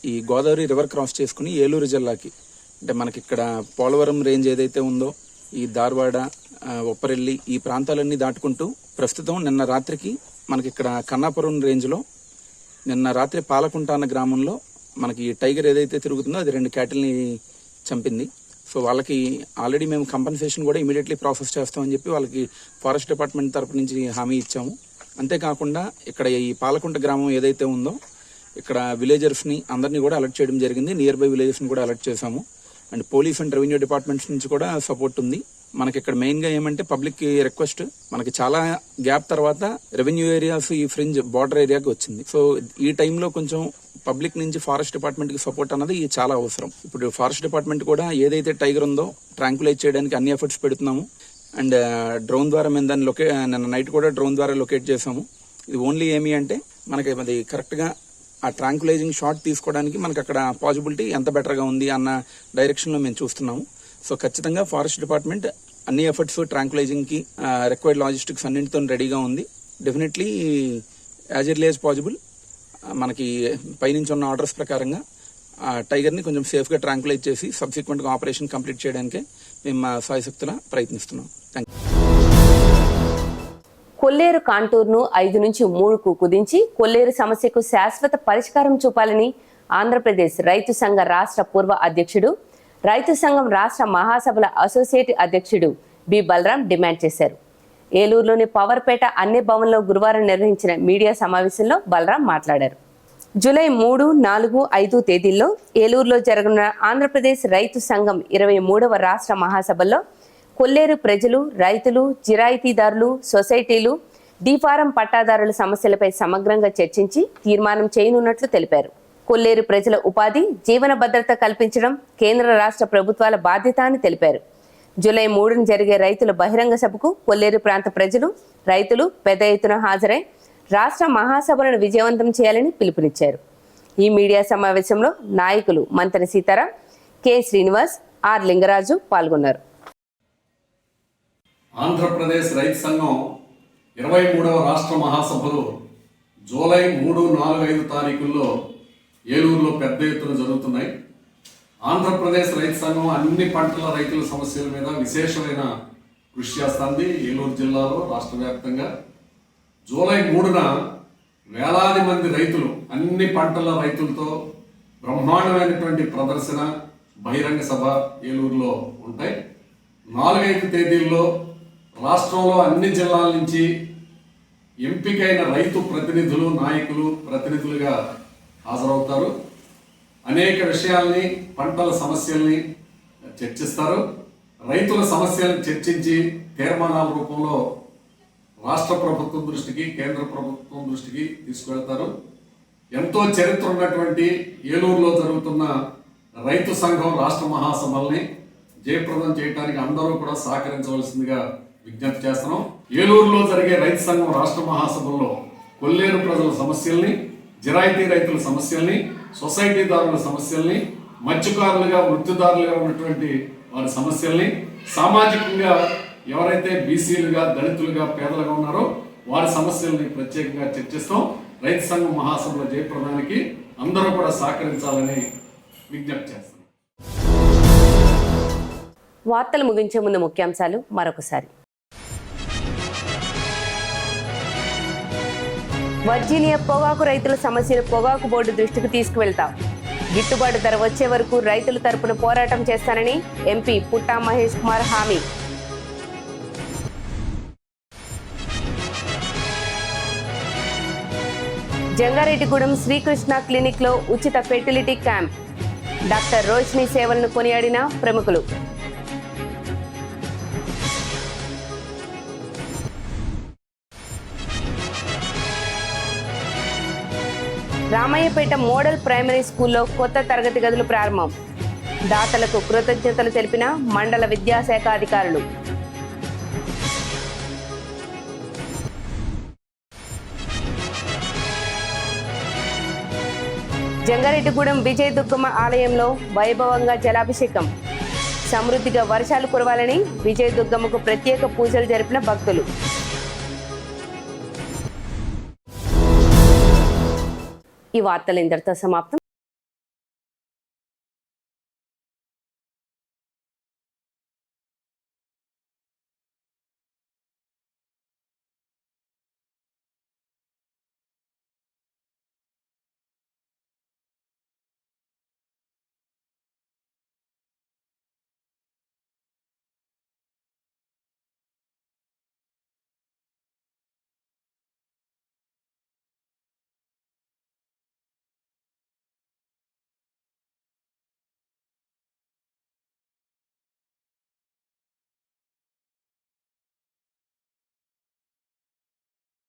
ఈ గోదావరి రివర్ క్రాస్ చేసుకుని ఏలూరు జిల్లాకి, అంటే మనకి ఇక్కడ పోలవరం రేంజ్ ఏదైతే ఉందో ఈ ధార్వాడ, ఉప్పరెల్లి ఈ ప్రాంతాలన్నీ దాటుకుంటూ ప్రస్తుతం నిన్న రాత్రికి మనకి ఇక్కడ కన్నాపురం రేంజ్లో నిన్న రాత్రి పాలకుంట అన్న గ్రామంలో మనకి టైగర్ ఏదైతే తిరుగుతుందో అది 2 క్యాటిల్ని చంపింది. సో వాళ్ళకి ఆల్రెడీ మేము కంపెన్సేషన్ కూడా ఇమీడియట్లీ ప్రాసెస్ చేస్తామని చెప్పి వాళ్ళకి ఫారెస్ట్ డిపార్ట్మెంట్ తరపు నుంచి హామీ ఇచ్చాము. అంతేకాకుండా ఇక్కడ ఈ పాలకుంట గ్రామం ఏదైతే ఉందో ఇక్కడ విలేజర్స్ని అందరినీ కూడా అలర్ట్ చేయడం జరిగింది. నియర్ బై విలేజెస్ని కూడా అలర్ట్ చేశాము. And police and revenue departments నుంచి కూడా సపోర్ట్ ఉంది. మనకి ఇక్కడ మెయిన్గా ఏమంటే పబ్లిక్ రిక్వెస్ట్, మనకి చాలా గ్యాప్ తర్వాత రెవెన్యూ ఏరియాస్ ఈ ఫ్రింజ్ బార్డర్ ఏరియాకి వచ్చింది. సో ఈ టైంలో కొంచెం పబ్లిక్ నుంచి ఫారెస్ట్ డిపార్ట్మెంట్కి సపోర్ట్ అన్నది చాలా అవసరం. ఇప్పుడు ఫారెస్ట్ డిపార్ట్మెంట్ కూడా ఏదైతే టైగర్ ఉందో ట్రాంకులైజ్ చేయడానికి అన్ని ఎఫర్ట్స్ పెడుతున్నాము. అండ్ డ్రోన్ ద్వారా మేము దాన్ని నిన్న నైట్ కూడా డ్రోన్ ద్వారా లొకేట్ చేసాము. ఇది ఓన్లీ ఏమి అంటే మనకి అది కరెక్ట్గా ఆ ట్రాంకులైజింగ్ షాట్ తీసుకోవడానికి మనకి అక్కడ పాసిబిలిటీ ఎంత బెటర్గా ఉంది అన్న డైరెక్షన్లో మేము చూస్తున్నాము. సో ఖచ్చితంగా ఫారెస్ట్ డిపార్ట్మెంట్ అన్ని ఎఫర్ట్స్ ట్రాంకులైజింగ్కి రిక్వైర్డ్ లాజిస్టిక్స్ అన్నింటితో రెడీగా ఉంది. Definitely as early as possible మనకి పైనుంచి ఉన్న ఆర్డర్స్ ప్రకారంగా ఆ టైగర్ని కొంచెం సేఫ్గా ట్రాంకులైజ్ చేసి సబ్సిక్వెంట్గా ఆపరేషన్ కంప్లీట్ చేయడానికే మేము మా సాయశక్తులా ప్రయత్నిస్తున్నాం. Thank you. కొల్లేరు కాంటూర్ను 5 నుంచి 3కు కుదించి కొల్లేరు సమస్యకు శాశ్వత పరిష్కారం చూపాలని ఆంధ్రప్రదేశ్ రైతు సంఘ రాష్ట్ర పూర్వ అధ్యక్షుడు, రైతు సంఘం రాష్ట్ర మహాసభల అసోసియేట్ అధ్యక్షుడు బి బలరాం డిమాండ్ చేశారు. ఏలూరులోని పవర్పేట అన్ని భవన్లో గురువారం నిర్వహించిన మీడియా సమావేశంలో బలరాం మాట్లాడారు. జూలై 3, 4, 5 తేదీల్లో ఏలూరులో జరగనున్న ఆంధ్రప్రదేశ్ రైతు సంఘం 23వ రాష్ట్ర మహాసభల్లో కొల్లేరు ప్రజలు, రైతులు, జిరాయితీదారులు, సొసైటీలు, డీఫారం పట్టాదారుల సమస్యలపై సమగ్రంగా చర్చించి తీర్మానం చేయనున్నట్లు తెలిపారు. కొల్లేరు ప్రజల ఉపాధి, జీవన భద్రత కల్పించడం కేంద్ర రాష్ట్ర ప్రభుత్వాల బాధ్యత అని తెలిపారు. జూలై 3న జరిగే రైతుల బహిరంగ సభకు కొల్లేరు ప్రాంత ప్రజలు, రైతులు పెద్ద ఎత్తున హాజరై రాష్ట్ర మహాసభలను విజయవంతం చేయాలని పిలుపునిచ్చారు. ఈ మీడియా సమావేశంలో నాయకులు మంతెన సీతారాం, కె శ్రీనివాస్, ఆర్ లింగరాజు పాల్గొన్నారు. ఆంధ్రప్రదేశ్ రైతు సంఘం 23వ రాష్ట్ర మహాసభలు జూలై 3, 4, 5 తారీఖుల్లో ఏలూరులో పెద్ద ఎత్తున జరుగుతున్నాయి. ఆంధ్రప్రదేశ్ రైతు సంఘం అన్ని పంటల రైతుల సమస్యల మీద విశేషమైన కృషి చేస్తుంది. ఏలూరు జిల్లాలో రాష్ట్ర వ్యాప్తంగా జూలై 3న వేలాది మంది రైతులు, అన్ని పంటల రైతులతో బ్రహ్మాండమైనటువంటి ప్రదర్శన, బహిరంగ సభ ఏలూరులో ఉంటాయి. 4, 5 తేదీల్లో రాష్ట్రంలో అన్ని జిల్లాల నుంచి ఎంపికైన రైతు ప్రతినిధులు, నాయకులు, ప్రతినిధులుగా హాజరవుతారు. అనేక విషయాల్ని, పంటల సమస్యల్ని చర్చిస్తారు. రైతుల సమస్యలను చర్చించి తీర్మానాల రూపంలో రాష్ట్ర ప్రభుత్వం దృష్టికి, కేంద్ర ప్రభుత్వం దృష్టికి తీసుకువెళ్తారు. ఎంతో చరిత్ర ఉన్నటువంటి ఏలూరులో జరుగుతున్న రైతు సంఘం రాష్ట్ర మహాసభల్ని జయప్రదం చేయడానికి అందరూ కూడా సహకరించవలసిందిగా విజ్ఞప్తి చేస్తున్నాం. ఏలూరులో జరిగే రైతు సంఘం రాష్ట్ర మహాసభల్లో కొల్లేరు ప్రజల సమస్యల్ని, జిరాయితీ రైతుల సమస్యల్ని, సొసైటీదారుల సమస్యల్ని, మత్స్యకారులుగా, వృత్తిదారులుగా ఉన్నటువంటి వారి సమస్యల్ని, సామాజికంగా ఎవరైతే బీసీలుగా, దళితులుగా, పేదలుగా ఉన్నారో వారి సమస్యల్ని ప్రత్యేకంగా చర్చిస్తాం. రైతు సంఘం మహాసభల జయప్రదానికి అందరూ కూడా సహకరించాలని విజ్ఞప్తి చేస్తాం. వార్తలు ముగించే ముందు ముఖ్యాంశాలు మరొకసారి. వర్జీనియా పొగాకు రైతుల సమస్యలు పొగాకు బోర్డు దృష్టికి తీసుకువెళ్తాం. గిట్టుబాటు ధర వచ్చే వరకు రైతుల తరపున పోరాటం చేస్తానని ఎంపీ పుట్టా మహేష్ కుమార్ హామీ. జంగారెడ్డిగూడెం శ్రీకృష్ణ క్లినిక్ లో ఉచిత ఫెర్టిలిటీ క్యాంప్. డాక్టర్ రోష్ని సేవలను కొనియాడిన ప్రముఖులు. రామయ్యపేట మోడల్ ప్రైమరీ స్కూల్లో కొత్త తరగతి గదులు ప్రారంభం. దాతలకు కృతజ్ఞతలు తెలిపిన మండల విద్యాశాఖ అధికారులు. జంగారెడ్డిగూడెం విజయ దుర్గమ్మ ఆలయంలో వైభవంగా జలాభిషేకం. సమృద్ధిగా వర్షాలు కురవాలని విజయ దుర్గమ్మకు ప్రత్యేక పూజలు జరిపిన భక్తులు. ఈ వార్తలు ఇంతటితో సమాప్తం.